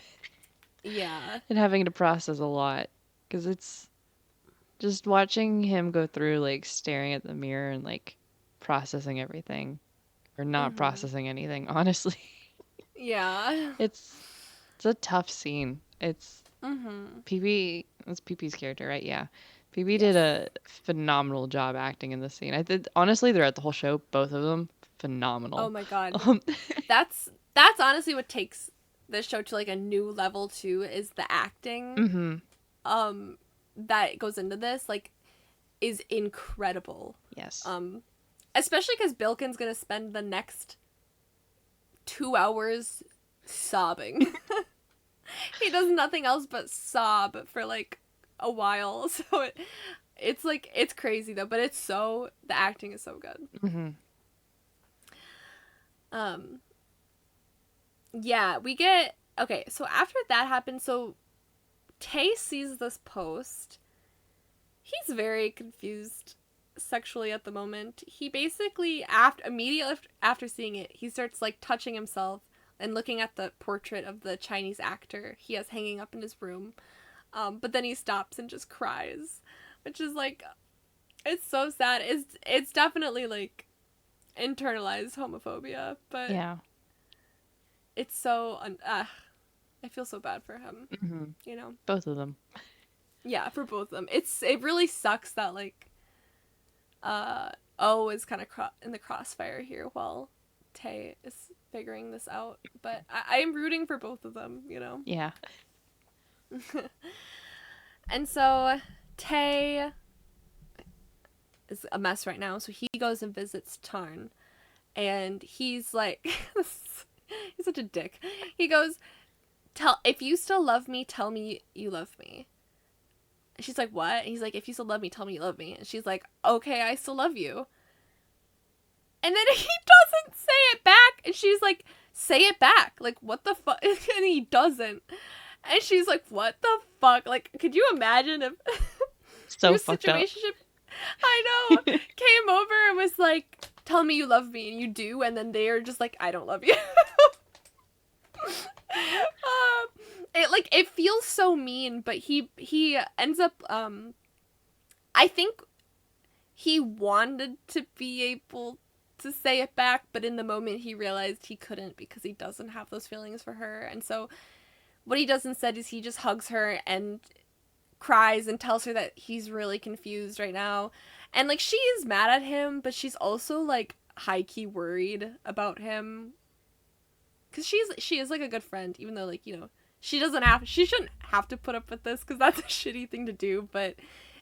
Yeah. and having to process a lot because it's just watching him go through like staring at the mirror and like processing everything or not Mm-hmm. processing anything, honestly. Yeah. It's it's a tough scene. It's Mm-hmm. PB, that's PP's character, right? Yeah. PB did Yes. a phenomenal job acting in this scene. I did honestly throughout the whole show, both of them Oh phenomenal. my god. Um, That's honestly what takes this show to like a new level too, is the acting mhm. um that goes into this, like, is incredible. Yes. Um Especially cuz Bilkin's going to spend the next 2 hours sobbing. He does nothing else but sob for like a while. So it's like it's crazy though, but the acting is so good. Mhm. Um yeah, we get okay, so after that happens, so Tay sees this post. He's very confused sexually at the moment. He basically immediately after seeing it, he starts like touching himself and looking at the portrait of the Chinese actor he has hanging up in his room. But then he stops and just cries, which is like, it's so sad. It's definitely like internalized homophobia, but Yeah. it's so I feel so bad for him, Hmm. you know. Both of them. Yeah, for both of them. It really sucks that like uh O is kind of in the crossfire here while Tay is figuring this out, but I'm rooting for both of them, you know. Yeah. And so Tay is a mess right now, so he goes and visits Tarn, and he's like, he's such a dick. He goes, "Tell if you still love me, tell me you love me." And she's like, "What?" And he's like, "If you still love me, tell me you love me." And she's like, "Okay, I still love you." And then he doesn't say it back, and she's like, "Say it back." Like, what the fuck? And he doesn't. And she's like, "What the fuck?" Like, could you imagine if So your fucked up. situation, I know, came over and was like, "Tell me you love me," and you do, and then they are just like, "I don't love you." It feels so mean, but he ends up I think he wanted to be able to say it back, but in the moment he realized he couldn't because he doesn't have those feelings for her. And so what he does instead is he just hugs her and cries and tells her that he's really confused right now. And like she is mad at him, but she's also like high key worried about him because she is like a good friend, even though like, you know, she shouldn't have to put up with this because that's a shitty thing to do, but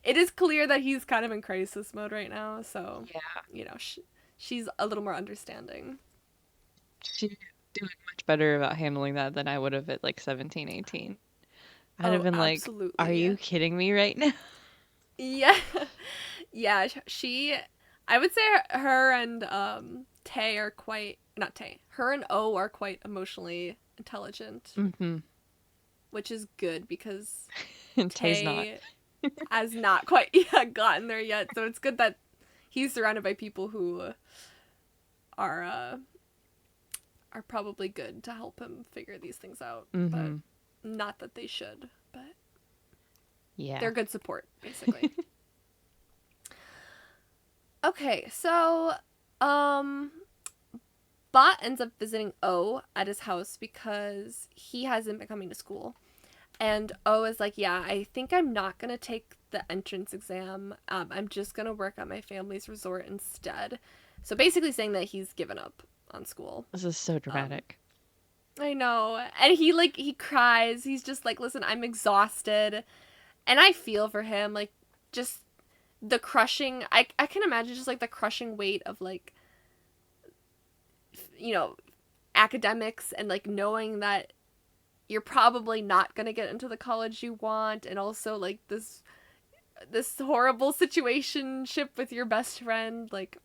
it is clear that he's kind of in crisis mode right now, so Yeah. you know, she's a little more understanding. She's doing much better about handling that than I would have at like 17, 18. I'd have Oh, been like, are absolutely. you kidding me right now? Yeah. Yeah, she I would say her and Tay are quite not Tay. Her and O are quite emotionally intelligent, Mm-hmm. which is good because And Tay's not. Tay has not quite gotten there yet. So it's good that he's surrounded by people who are uh, are probably good to help him figure these things out. But Mm-hmm. not that they should, but Yeah. they're good support basically. Okay, so um Bot ends up visiting O at his house because he hasn't been coming to school. And O is like, "Yeah, I think I'm not going to take the entrance exam. I'm just going to work at my family's resort instead." So basically saying that he's given up on school. This is so Um, dramatic. I know. And he cries. He's just like, "Listen, I'm exhausted." And I feel for him. Like, just the crushing. I can imagine just like the crushing weight of like, you know, academics and like knowing that you're probably not going to get into the college you want, and also like this horrible situationship with your best friend, like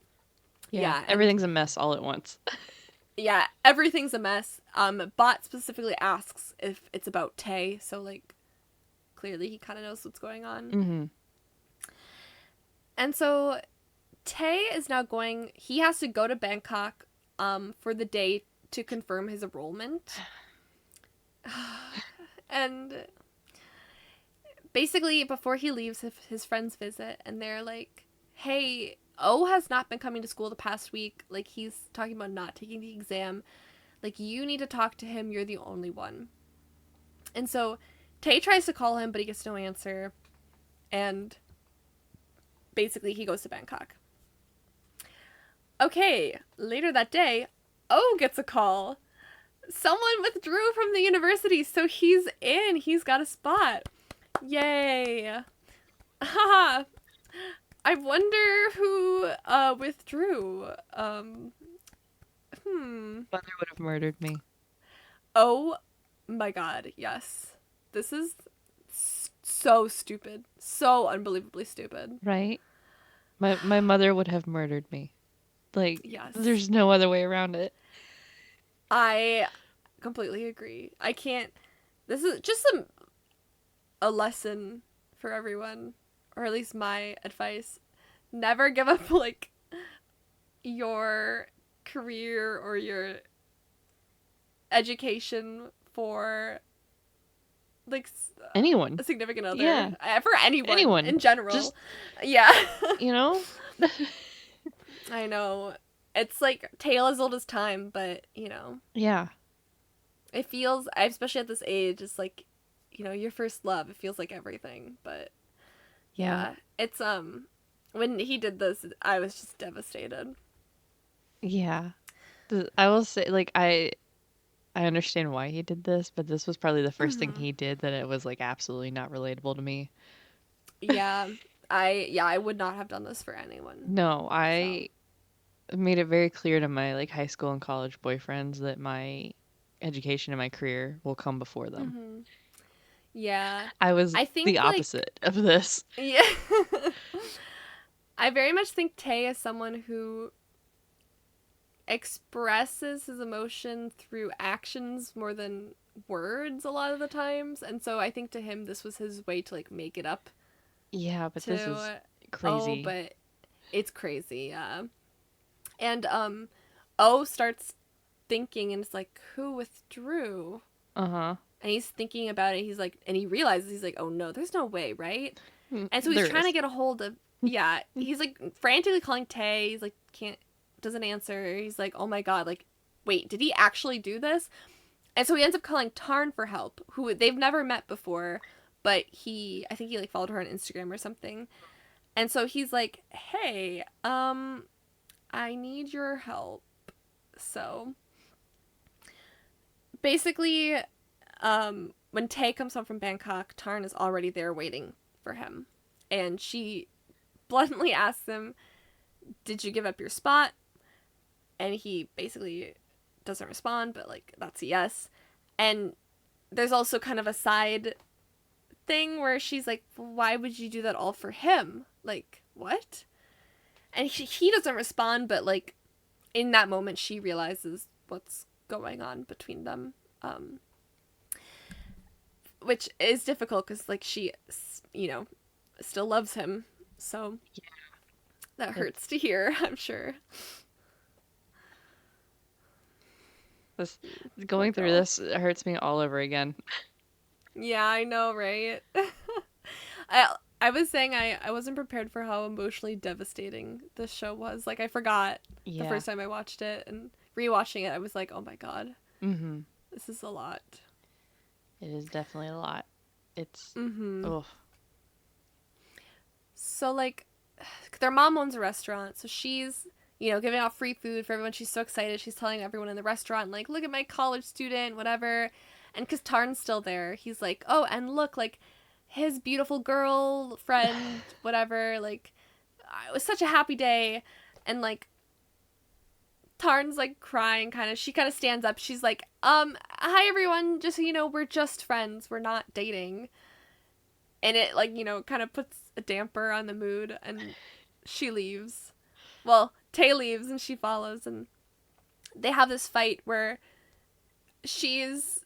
Yeah. yeah. And Everything's a mess all at once. yeah, everything's a mess. Bot specifically asks if it's about Tay, so like clearly he kind of knows what's going on. Mm-hmm. And so Tay is now going, he has to go to Bangkok for the day to confirm his enrollment. And basically before he leaves, his friends visit and they're like, "Hey, O has not been coming to school the past week. Like he's talking about not taking the exam. Like you need to talk to him. You're the only one." And so Tay tries to call him, but he gets no answer. And basically he goes to Bangkok. Okay, later that day, O gets a call. Someone withdrew from the university, so he's in. He's got a spot. Yay. Haha. I wonder who withdrew. Hmm. Mother would have murdered me. Oh my god, yes. This is so stupid. So unbelievably stupid. Right? My mother would have murdered me. Like, Yes. there's no other way around it. I completely agree. I can't. This is just a lesson for everyone, or at least my advice. Never give up, like, your career or your education for like Anyone. a significant other, Yeah. for anyone Anyone. in general. Just, Yeah. you know? I know. It's like tale as old as time, but Yeah. it feels, especially at this age, it's like, your first love. It feels like everything, but Yeah. yeah, it's when he did this, I was just devastated. Yeah. I will say, like, I understand why he did this, but this was probably the first thing Hmm. he did that it was like absolutely not relatable to me. Yeah, I would not have done this for anyone. No, So, I made it very clear to my like high school and college boyfriends that my education and my career will come before them. hmm, yeah, I was I the think like opposite of this. yeah, I very much think Tay is someone who expresses his emotion through actions more than words a lot of the times, and so I think to him this was his way to like make it up Yeah, but this is to O, crazy. but it's crazy, yeah. And O starts thinking, and it's like, who withdrew? Uh-huh. And he's thinking about it. He's like, and he realizes, he's like, oh no, there's no way, right? And so he's There trying to is. get a hold of, yeah, he's like frantically calling Tay. He's like, can't, doesn't answer. He's like, oh my god, like, wait, did he actually do this? And so he ends up calling Tarn for help, who they've never met before, but I think he like followed her on Instagram or something. And so he's like, hey, I need your help. So basically, when Tay comes home from Bangkok, Tarn is already there waiting for him. And she bluntly asks him, did you give up your spot? And he basically doesn't respond, but like, that's a yes. And there's also kind of a side thing where she's like, why would you do that all for him? Like, what? And he doesn't respond, but like, in that moment, she realizes what's going on between them. Um, which is difficult because like she, you know, still loves him. So that It's hurts to hear, I'm sure. this Poor going through girl. this hurts me all over again. Yeah, I know, right? I was saying I wasn't prepared for how emotionally devastating this show was. Like I forgot the Yeah. first time I watched it, and rewatching it I was like, "Oh my god. Mm-hmm. This is a lot." It is definitely a lot. It's Mhm. oh So like their mom owns a restaurant, so she's giving out free food for everyone. She's so excited. She's telling everyone in the restaurant, like, look at my college student, whatever. And because Tarn's still there, he's like, oh, and look, like, his beautiful girl friend, whatever. Like, it was such a happy day. And, like, Tarn's, like, crying, kind of. She kind of stands up. She's like, hi, everyone. Just so you know, we're just friends. We're not dating. And it, like, kind of puts a damper on the mood. And she leaves. Well, Tay leaves and she follows, and they have this fight where she's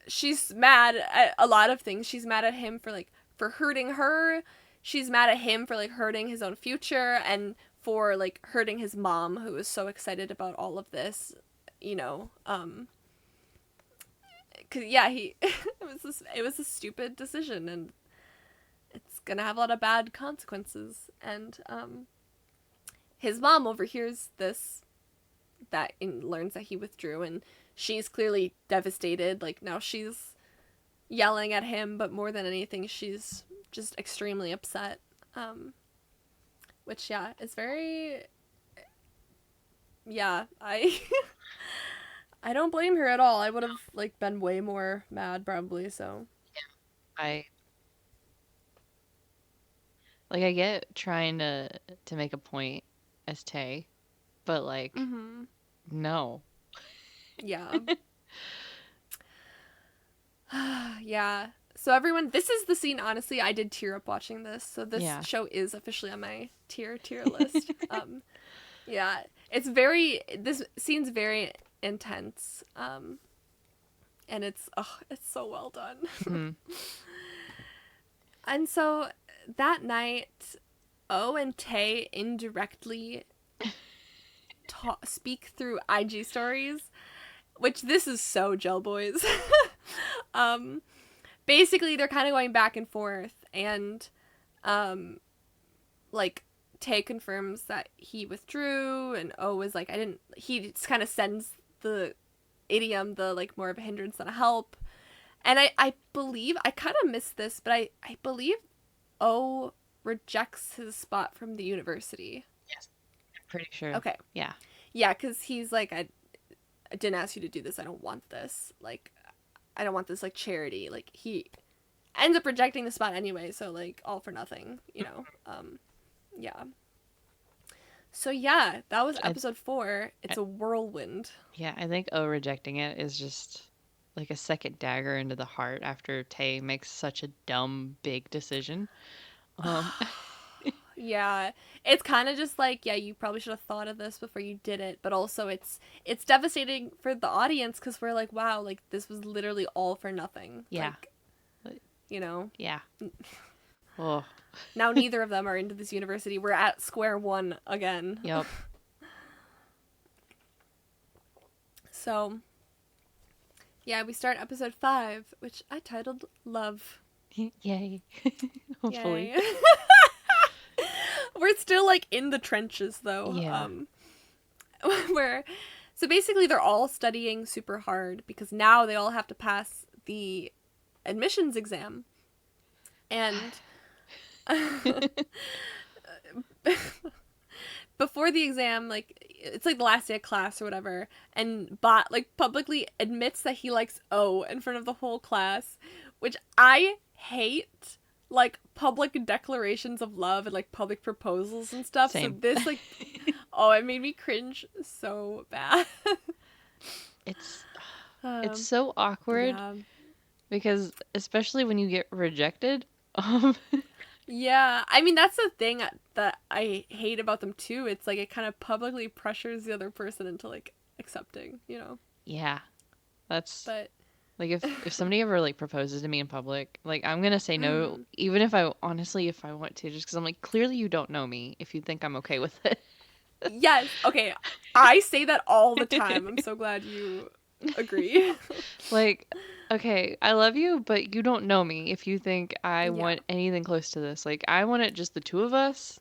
she's mad at a lot of things. She's mad at him for like for hurting her. She's mad at him for like hurting his own future and for like hurting his mom who was so excited about all of this, you know. Cuz yeah, he it was a stupid decision and it's going to have a lot of bad consequences and his mom overhears this learns that he withdrew and she's clearly devastated. Like now she's yelling at him, but more than anything she's just extremely upset. Which yeah, is very yeah, I I don't blame her at all. I would have like been way more mad probably, so. I like I get trying to make a point as Tay, but like Mhm. no. Yeah. Yeah. So everyone, this is the scene honestly I did tear up watching this. So this Yeah. show is officially on my tier list. Yeah, it's very this scene's very intense. And it's so well done. Hmm. And so that night, O and Tay indirectly speak through IG stories, which this is so Gel Boys. um, basically, they're kind of going back and forth, and like Tay confirms that he withdrew, and O is like, I didn't. He just kind of sends the idiom, the like more of a hindrance than a help. And I believe, I kind of missed this, but I believe O rejects his spot from the university. Yes. I'm pretty sure. Okay. Yeah. Yeah, because he's like, I didn't ask you to do this. I don't want this. Like, I don't want this, like, charity. Like, he ends up rejecting the spot anyway, so, like, all for nothing, you know? Yeah. So, yeah, that was I, episode 4. I It's a whirlwind. yeah, I think O rejecting it is just like a second dagger into the heart after Tay makes such a dumb big decision. Um Yeah, it's kind of just like, yeah, you probably should have thought of this before you did it, but also it's devastating for the audience because we're like, wow, like this was literally all for nothing. yeah. Like, Like, you know, yeah. Oh, now neither of them are into this university. We're at square one again. yep. So, yeah, we start episode 5, which I titled Love. Yay. Hopefully. Yay. We're still like in the trenches though. Yeah. Where so basically they're all studying super hard because now they all have to pass the admissions exam. And before the exam, like it's like the last day of class or whatever, and Bot like publicly admits that he likes O in front of the whole class, which I hate, like public declarations of love and like public proposals and stuff. So Same. this like, oh, it made me cringe so bad. It's it's um, so awkward yeah. because especially when you get rejected. Um Yeah, I mean that's the thing that I hate about them too. It's like it kind of publicly pressures the other person into like accepting, you know. yeah. That's But like if somebody ever like proposes to me in public, like I'm gonna say no, mm, even if I honestly if I want to, just because I'm like clearly you don't know me if you think I'm okay with yes, okay, I say that all the time. I'm so glad you agree. like, okay, I love you, but you don't know me if you think I Yeah. want anything close to this. Like I want it just the two of us.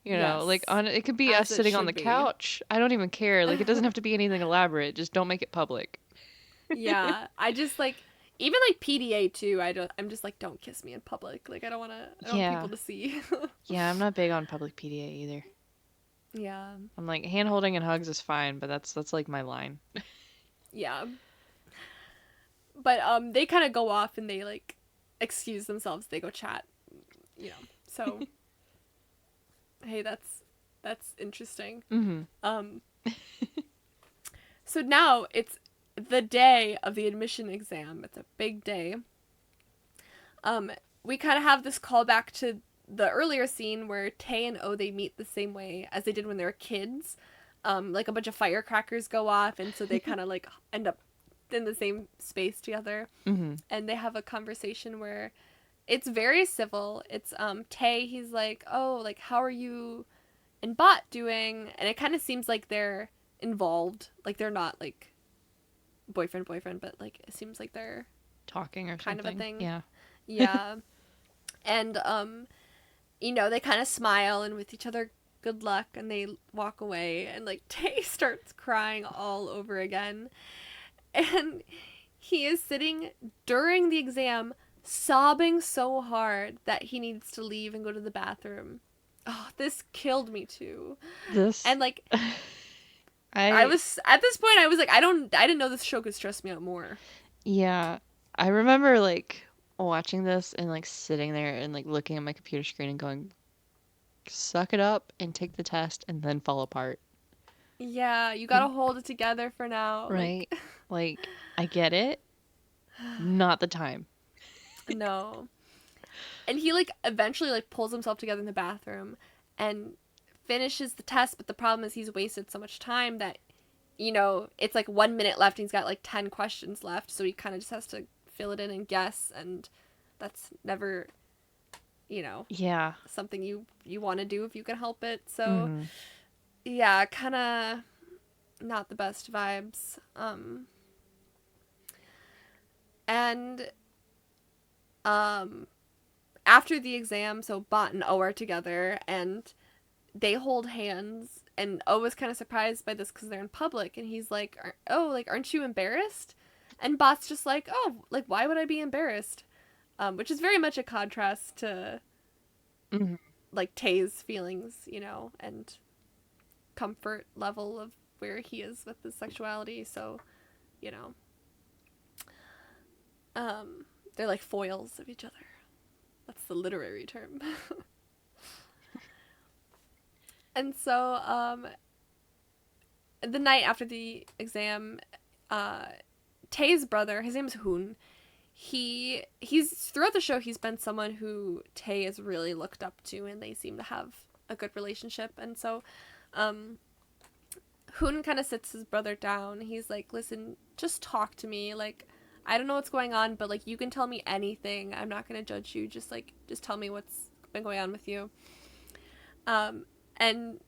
You know, like Yes, on it could be us as it sitting on the should be. couch. I don't even care. Like it doesn't have to be anything elaborate. Just don't make it public. Yeah, I just like even like PDA too. I'm just like don't kiss me in public. Like I don't want to. I don't want Yeah. people to see. Yeah, I'm not big on public PDA either. Yeah. I'm like hand holding and hugs is fine, but that's like my line. Yeah. But they kind of go off and they like excuse themselves. They go chat, you know. So hey, that's interesting. Mm-hmm. Um so now it's the day of the admission exam. It's a big day. Um we kind of have this callback to the earlier scene where Tay and O they meet the same way as they did when they were kids. Like a bunch of firecrackers go off and so they kind of like end up in the same space together. Mm-hmm. And they have a conversation where it's very civil. It's Tay, he's like, "Oh, like how are you and Bot doing?" And it kind of seems like they're involved. Like they're not like boyfriend, but like it seems like they're Talking or kind of a something. thing. Yeah. Yeah. And you know, they kind of smile and with each other good luck and they walk away and like Tay starts crying all over again. And he is sitting during the exam sobbing so hard that he needs to leave and go to the bathroom. Oh, this killed me too. This And like I I was at this point I was like I didn't know this show could stress me out more. yeah. I remember like watching this and like sitting there and like looking at my computer screen and going, suck it up and take the test and then fall apart. Yeah, you got Like, to hold it together for now. right? Like Like, I get it. Not the time. no. And he like eventually like pulls himself together in the bathroom and finishes the test, but the problem is he's wasted so much time that you know, it's like 1 minute left and he's got like 10 questions left, so he kind of just has to fill it in and guess, and that's never, you know, Yeah. something you want to do if you can help it. So, Hmm. yeah, kind of not the best vibes. And um after the exam, so Bot and O are together, and they hold hands, and O is kind of surprised by this because they're in public, and he's like, "Oh, like, aren't you embarrassed?" And Bot's just like, "Oh, like, why would I be embarrassed?" Which is very much a contrast to Hmm. like Tay's feelings, and comfort level of where he is with his sexuality. So, you know, um, they're like foils of each other. That's the literary term. And so, the night after the exam, uh, Tay's brother, his name is Hoon. He's throughout the show he's been someone who Tay has really looked up to, and they seem to have a good relationship. And so, um, Hoon kind of sits his brother down. He's like, "Listen, just talk to me. Like, I don't know what's going on, but like, you can tell me anything. I'm not gonna judge you. Just tell me what's been going on with you." Um, and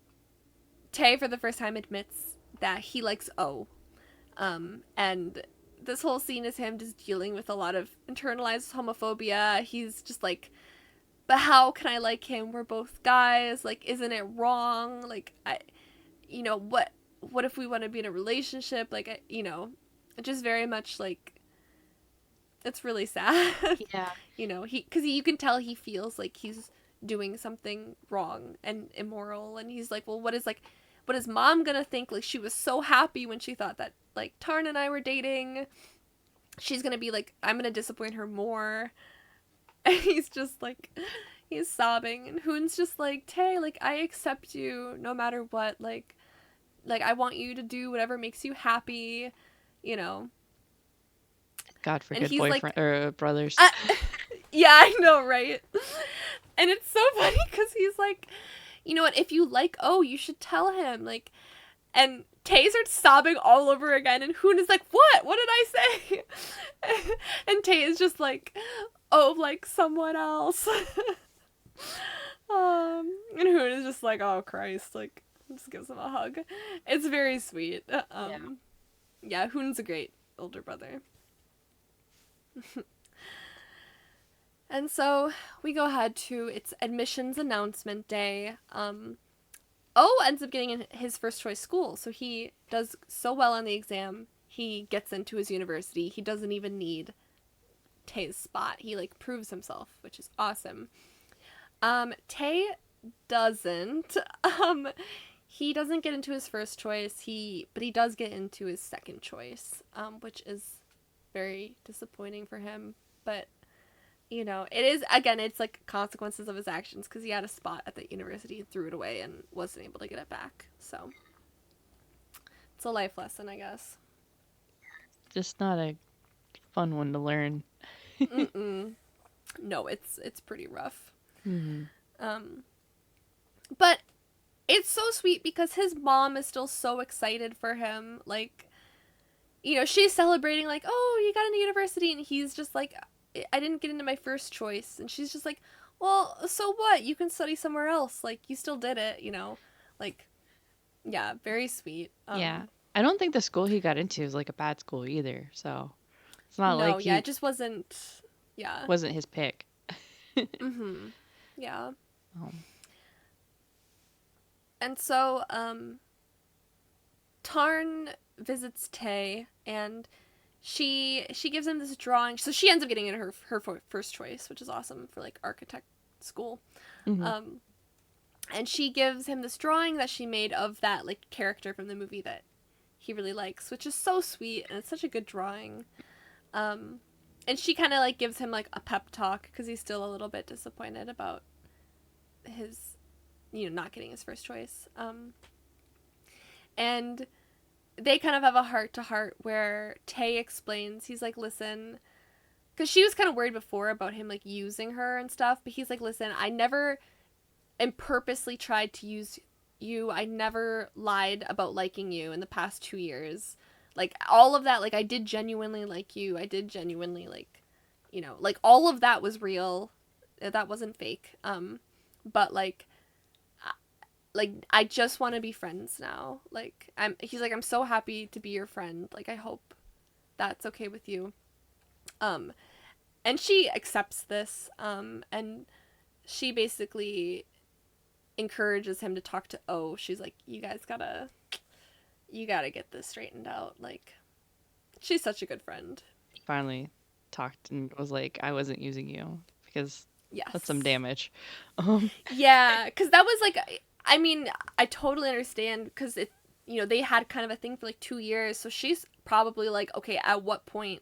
Tay, for the first time, admits that he likes O. And this whole scene is him just dealing with a lot of internalized homophobia. He's just like, "But how can I like him? We're both guys. Like, isn't it wrong? Like, what if we want to be in a relationship? Like, just very much like, it's really sad." Yeah. Because you can tell he feels like he's doing something wrong and immoral, and he's like, "Well, what is mom gonna think? Like, she was so happy when she thought that like Tarn and I were dating. She's gonna be like, I'm gonna disappoint her more." And he's just like, he's sobbing, and Hoon's just like, "Tay, like, I accept you no matter what. Like, I want you to do whatever makes you happy, you know." God And forbid he's boyfriend like, or brothers. uh, "Yeah, I know, right?" And it's so funny because he's like, "You know what? If you like, oh, you should tell him." Like, and Tay starts sobbing all over again, and Hoon is like, "What? What did I say?" And Tay is just like, "Oh, like someone else." And Hoon is just like, "Oh Christ!" Like, just gives him a hug. It's very sweet. Yeah. Yeah, Hoon's a great older brother. And so we go ahead to its admissions announcement day. O ends up getting in his first choice school, so he does so well on the exam. He gets into his university. He doesn't even need Tay's spot. He like proves himself, which is awesome. Tay doesn't. Um, he doesn't get into his first choice. But he does get into his second choice, which is very disappointing for him. But it is, again, it's like consequences of his actions because he had a spot at the university and threw it away and wasn't able to get it back. So it's a life lesson, I guess. Just not a fun one to learn. Mm-mm. No, it's pretty rough. Hmm. Um, but it's so sweet because his mom is still so excited for him. Like, she's celebrating like, "Oh, you got into university," and he's just like, "I didn't get into my first choice," and she's just like, "Well, so what? You can study somewhere else. Like, you still did it. Like, yeah, very sweet. Yeah. I don't think the school he got into is like a bad school either. So it's not No, like yeah, it he just wasn't. Yeah. wasn't his pick. Mm-hmm. Yeah. Um, And so, Tarn visits Tay, and she gives him this drawing. So she ends up getting in her first choice, which is awesome for like architect school. mhm. Um, and she gives him this drawing that she made of that like character from the movie that he really likes, which is so sweet, and it's such a good drawing. Um, and she kind of like gives him like a pep talk because he's still a little bit disappointed about his, not getting his first choice. And they kind of have a heart to heart where Tay explains, he's like, "Listen," because she was kind of worried before about him like using her and stuff, but he's like, "Listen, I never and purposely tried to use you. I never lied about liking you in the past 2 years. Like, all of that, like, I did genuinely like you. I did genuinely, like, like, all of that was real. That wasn't fake. But, I just want to be friends now. Like, he's like, I'm so happy to be your friend. Like, I hope that's okay with you." Um, and she accepts this. And she basically encourages him to talk to O. She's like, you gotta get this straightened out. Like, she's such a good friend. Finally talked and was like, I wasn't using you because that's some Yes. damage. Um, Yeah, because that was like, I mean, I totally understand because they had kind of a thing for like 2 years. So she's probably like, okay, at what point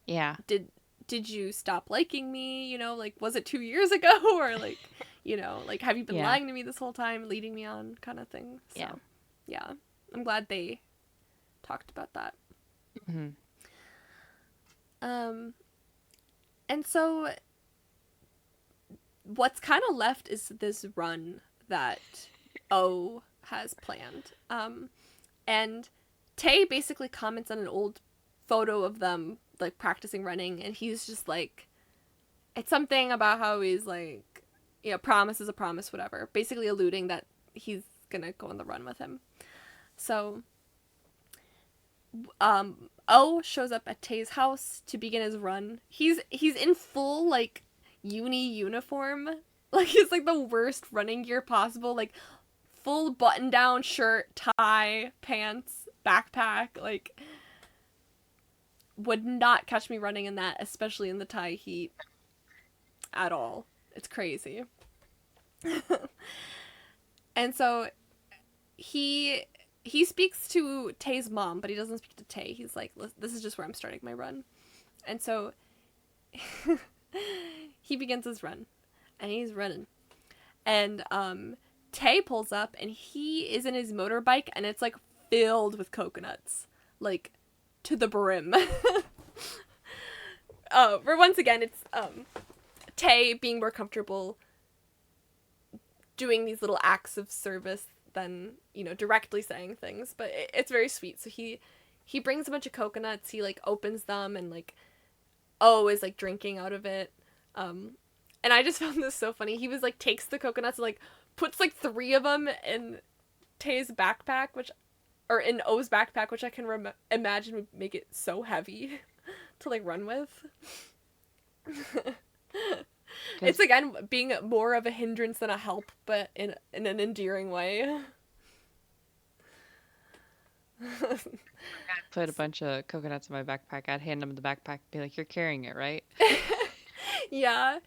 yeah, did did you stop liking me? Like, was it 2 years ago? Or like, like, have you been yeah, lying to me this whole time, leading me on kind of thing? yeah. So, yeah, I'm glad they talked about that. Hmm. Um, and so what's kind of left is this run that O has planned. And Tay basically comments on an old photo of them like practicing running, and he's just like, it's something about how he's like, promise is a promise, whatever. Basically alluding that he's gonna go on the run with him. So, O shows up at Tay's house to begin his run. He's in full like uni uniform. Like, he's like the worst running gear possible. Like, full button down shirt, tie, pants, backpack. Like, would not catch me running in that, especially in the Thai heat at all. It's crazy. And so he he speaks to Tay's mom, but he doesn't speak to Tay. He's like, this is just where I'm starting my run. And so he begins his run, and he's running. And Tay pulls up, and he is in his motorbike, and it's like filled with coconuts, like to the brim. For once again, it's Tay being more comfortable doing these little acts of service than directly saying things, but it's very sweet. So he brings a bunch of coconuts. He like opens them, and like is like drinking out of it. And I just found this so funny. He was like takes the coconuts and like puts like three of them in Tay's backpack, or in O's backpack, which I can imagine would make it so heavy to like run with. It's again being more of a hindrance than a help, but in an endearing way. Put a bunch of coconuts in my backpack. I'd hand him the backpack, be like, "You're carrying it, right?" Yeah,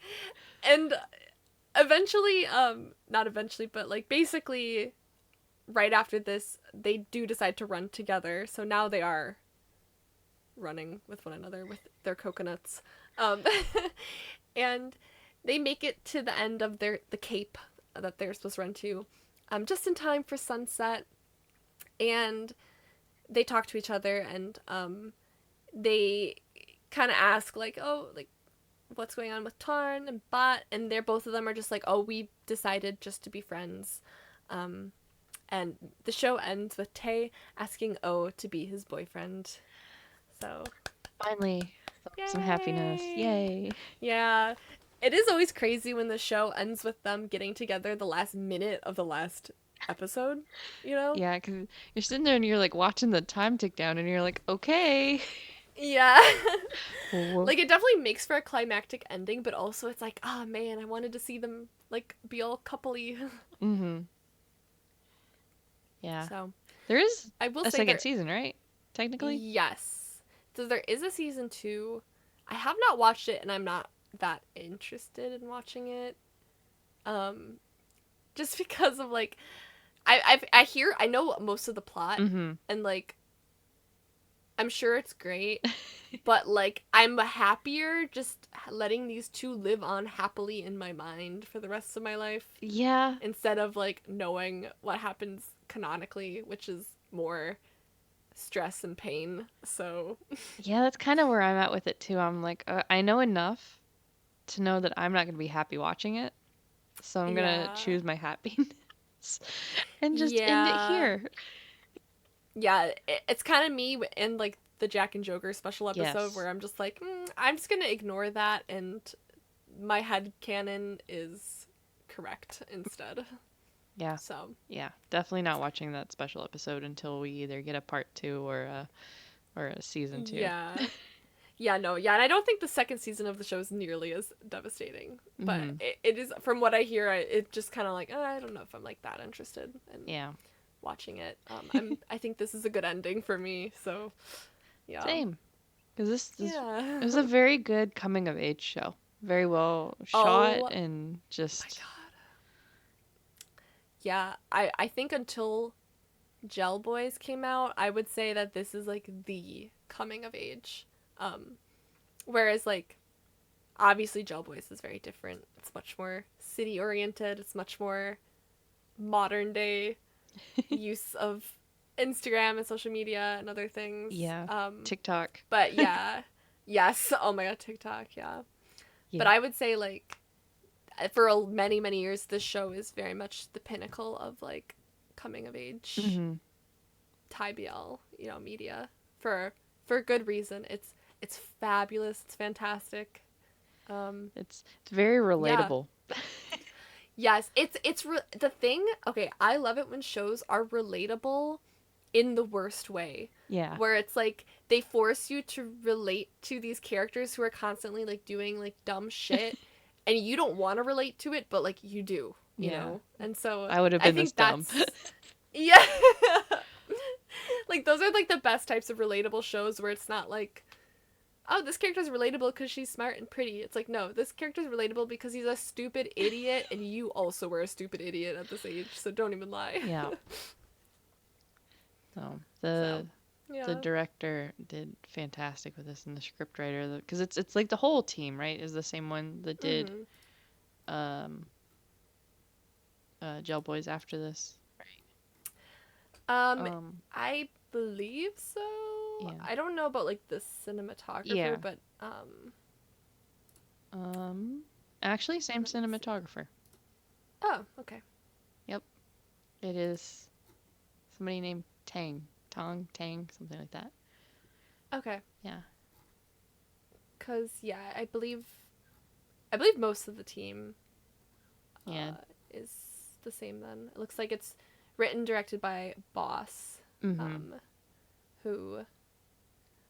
and eventually, not eventually, but like basically, right after this, they do decide to run together. So now they are running with one another with their coconuts, um, and they make it to the end of the cape that they're supposed to run to, just in time for sunset. And they talk to each other, and they kind of ask like, oh, like, what's going on with Tarn and Bot, and they're both of them are just like, oh, we decided just to be friends. And the show ends with Tay asking O to be his boyfriend. So, Finally, some happiness. yay! Yay. Yeah. It is always crazy when the show ends with them getting together the last minute of the last episode, you know? Yeah, because you're sitting there and you're like watching the time tick down, and you're like, okay. Yeah. Well, Like, it definitely makes for a climactic ending, but also it's like, oh man, I wanted to see them like be all coupley. mm-hmm. Yeah. So, There is I will a say second there season, right? Technically? yes. So there is a season 2. I have not watched it, and I'm not that interested in watching it. Um just because of like I know most of the plot, Mm-hmm. and like I'm sure it's great, but like I'm happier just letting these two live on happily in my mind for the rest of my life, Yeah. instead of like knowing what happens canonically, which is more stress and pain. So Yeah, that's kind of where I'm at with it too. I'm like, I know enough to know that I'm not going to be happy watching it. So I'm going to yeah. choose my happiness and just end it Yeah. here. Yeah, it's kind of me in like the Jack and Joker special episode Yes. where I'm just like, I'm just gonna ignore that, and my head canon is correct instead. Yeah. So Yeah. Definitely not watching that special episode until we either get a part 2 or a season 2. yeah, Yeah, no, yeah, and I don't think the second season of the show is nearly as devastating. But Hmm. it is, from what I hear, it just kind of like, I don't know if I'm like that interested in Yeah. watching it. I think this is a good ending for me. So yeah, Same. Because this yeah. it was a very good coming of age show. Very well shot Oh and my just god. Yeah, I think until Gel Boys came out, I would say that this is like the coming of age. Um, Whereas like obviously Gel Boys is very different. It's much more city oriented. It's much more modern day use of Instagram and social media and other things. yeah, TikTok. But yeah, yes. Oh my god, TikTok. Yeah. But Yeah. I would say like for many years, this show is very much the pinnacle of like coming of age Hmm. Thai BL, media for good reason. It's fabulous. It's fantastic. Um, It's very yeah. relatable. Yes, the thing. Okay, I love it when shows are relatable in the worst way, Yeah. where it's like they force you to relate to these characters who are constantly like doing like dumb shit, and you don't want to relate to it, but like you do, Yeah. And so I would have I been this think dumb. that's yeah. Like those are like the best types of relatable shows where it's not like, oh, this character's relatable because she's smart and pretty. It's like, no, this character's relatable because he's a stupid idiot and you also were a stupid idiot at this age, so don't even lie. Yeah. So So, the yeah. director did fantastic with this, and the scriptwriter, because it's like the whole team, right? Is the same one that did Mhm. um Gel Boys after this. Um Um. I believe so. Yeah. I don't know about like the cinematographer, Yeah. but Um. Actually, same let me see. cinematographer. Oh, okay. Yep. It is somebody named Tang, something like that. Okay. Yeah. Cuz yeah, I believe most of the team Yeah. is the same then. It looks like it's written directed by Boss, Mm-hmm. um, who,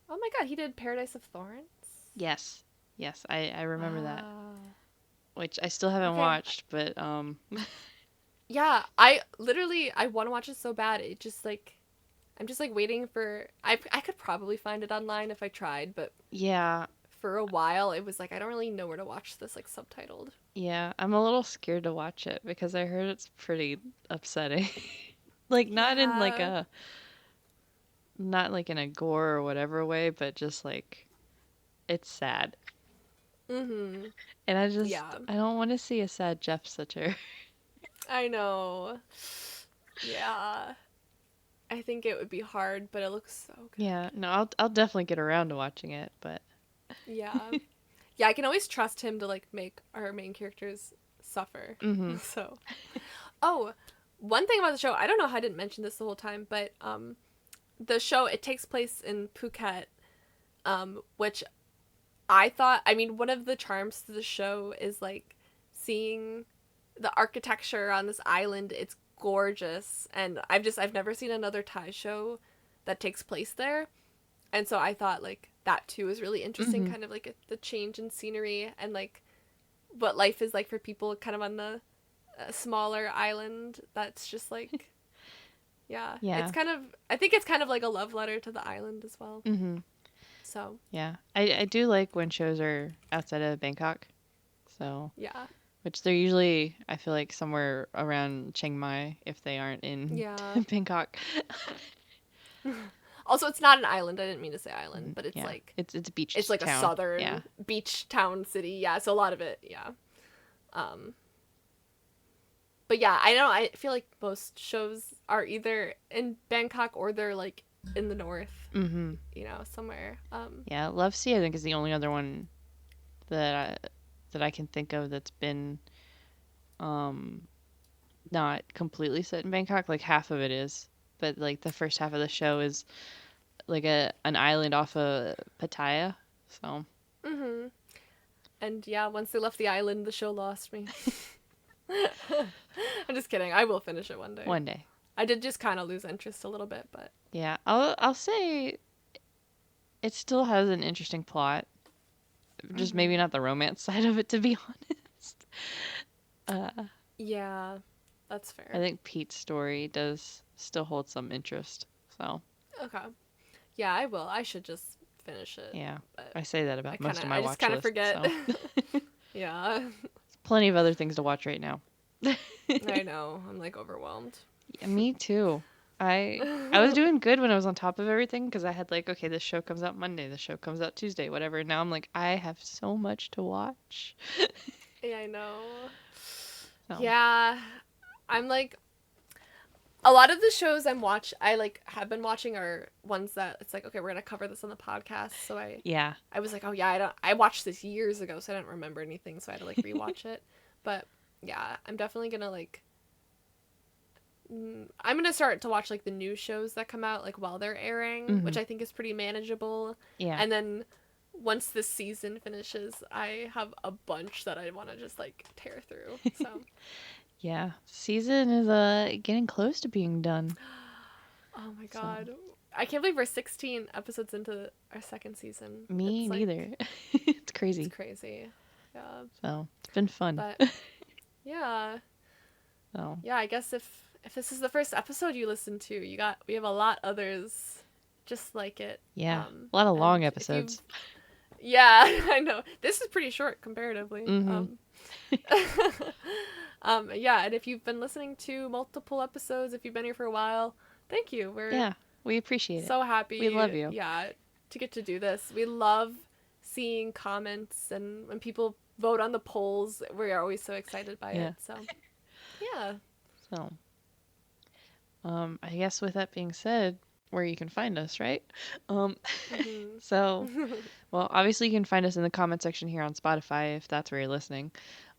oh my god, he did Paradise of Thorns? Yes. Yes, I remember that. Wow. Which I still haven't Okay. watched, but Yeah, I want to watch it so bad. It just like, I'm just like waiting for, I could probably find it online if I tried, but yeah, for a while it was like, I don't really know where to watch this like subtitled. yeah, I'm a little scared to watch it because I heard it's pretty upsetting. Like Yeah. not like in a gore or whatever way, but just like it's sad. Mm-hmm. And Yeah. I don't want to see a sad Jeff Sutter. I know. Yeah. I think it would be hard, but it looks so Yeah, good. no, I'll definitely get around to watching it, but Yeah. Yeah, I can always trust him to like make our main characters suffer. mm-hmm. So, oh, one thing about the show, I don't know how I didn't mention this the whole time, but the show, it takes place in Phuket, which I mean, one of the charms to the show is like seeing the architecture on this island. It's gorgeous, and I've never seen another Thai show that takes place there. And so I thought like that too is really interesting, Mm-hmm. kind of like the change in scenery and like what life is like for people kind of on the smaller island. That's just like, yeah, it's Yeah. kind of, I think it's kind of like a love letter to the island as well. Mm-hmm. So Yeah. I do like when shows are outside of Bangkok. So, yeah, which they're usually, I feel like, somewhere around Chiang Mai if they aren't in yeah. Bangkok. Also, it's not an island. I didn't mean to say island, Mhm. but Yeah. It's a it's beach like a town. Yeah. southern beach town city. Yeah, so a lot of it, yeah. Um, but yeah, I don't know. I feel like most shows are either in Bangkok or they're like in the north, Mm-hmm. somewhere. Yeah. Love Sea, I think, is the only other one that that I can think of that's been um not completely set in Bangkok. Like half of it is, but like the first half of the show is like a an island off of Pattaya. So Mm-hmm. And yeah, once they left the island, the show lost me. I'm just kidding. I will finish it one day. one day. I did just kind of lose interest a little bit, but Yeah, I'll say it still has an interesting plot. Just maybe Mm-hmm. not the romance side of it, to be honest. Uh, Yeah, that's I fair. think Pete's story does still hold some interest. So, Okay. Yeah, I will. I should just finish it, yeah. but I say that about most of my I just watch kind of list, forget. so Yeah, plenty of other things to watch right now. I know. I'm like overwhelmed. Yeah, me too. I was doing good when I was on top of everything because I had like, okay, this show comes out Monday, this show comes out Tuesday, whatever. Now I'm like, I have so much to watch. Yeah, I know. So, Yeah, I'm like a lot of the shows I like have been watching are ones that it's like okay, we're gonna cover this on the podcast. So yeah. I was like, oh yeah, I watched this years ago, so I don't remember anything, so I had to like rewatch it. But yeah, I'm definitely gonna like I'm gonna start to watch like the new shows that come out like while they're airing, Hmm. which I think is pretty manageable. Yeah. And then once this season finishes, I have a bunch that I want to just like tear through. So Yeah. Season is getting close to being done. oh my So, god. I can't believe we're 16 episodes into our second season. me It's like neither. It's it's crazy. crazy. Yeah. So, it's been fun. But yeah. So, Yeah, I guess if this is the first episode you listen to, we have a lot others just like it. yeah. A lot of long And if episodes. you've yeah, I know. This is pretty short comparatively. Hmm. Yeah, and if you've been listening to multiple episodes, if you've been here for a while, thank you. We're Yeah. We appreciate it. so We happy, love you. yeah, to get to do this. We love seeing comments and when people vote on the polls. We are always so excited by Yeah. it. So, yeah. So, I guess with that being said, where you can find us, right? Um, Mhm. so, well, obviously you can find us in the comment section here on Spotify if that's where you're listening.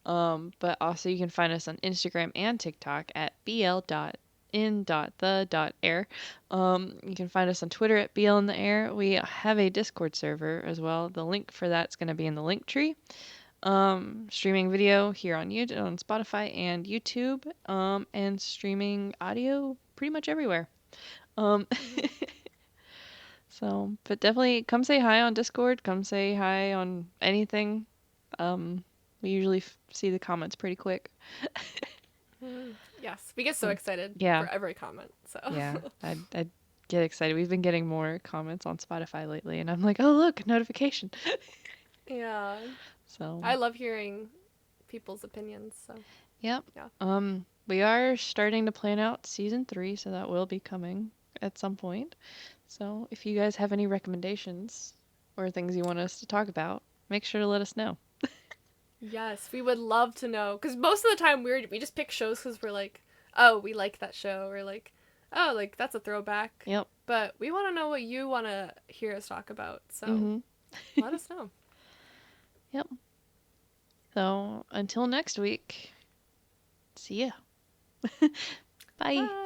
But also you can find us on Instagram and TikTok at bl.in.the.air. You can find us on Twitter at BL in the air. We have a Discord server as well. The link for that's going to be in the link tree. Streaming video here on YouTube, on Spotify and YouTube, and streaming audio pretty much everywhere. Um, Mhm. so, but definitely come say hi on Discord. Come say hi on anything. We usually see the comments pretty quick. Mhm. Yes, we get so So, excited yeah, for every comment. So, yeah, I get excited. We've been getting more comments on Spotify lately, and I'm like, oh look, notification. yeah, So, I love hearing people's opinions. So, yep. yeah. We are starting to plan out season 3, so that will be coming at some point. So, if you guys have any recommendations or things you want us to talk about, make sure to let us know. Yes, we would love to know because most of the time we just pick shows because we're like, oh, we like that show, or like, oh, like that's a throwback. Yep. But we want to know what you want to hear us talk about. So Mhm. let us know. Yep. So, until next week. See ya. Bye. Bye.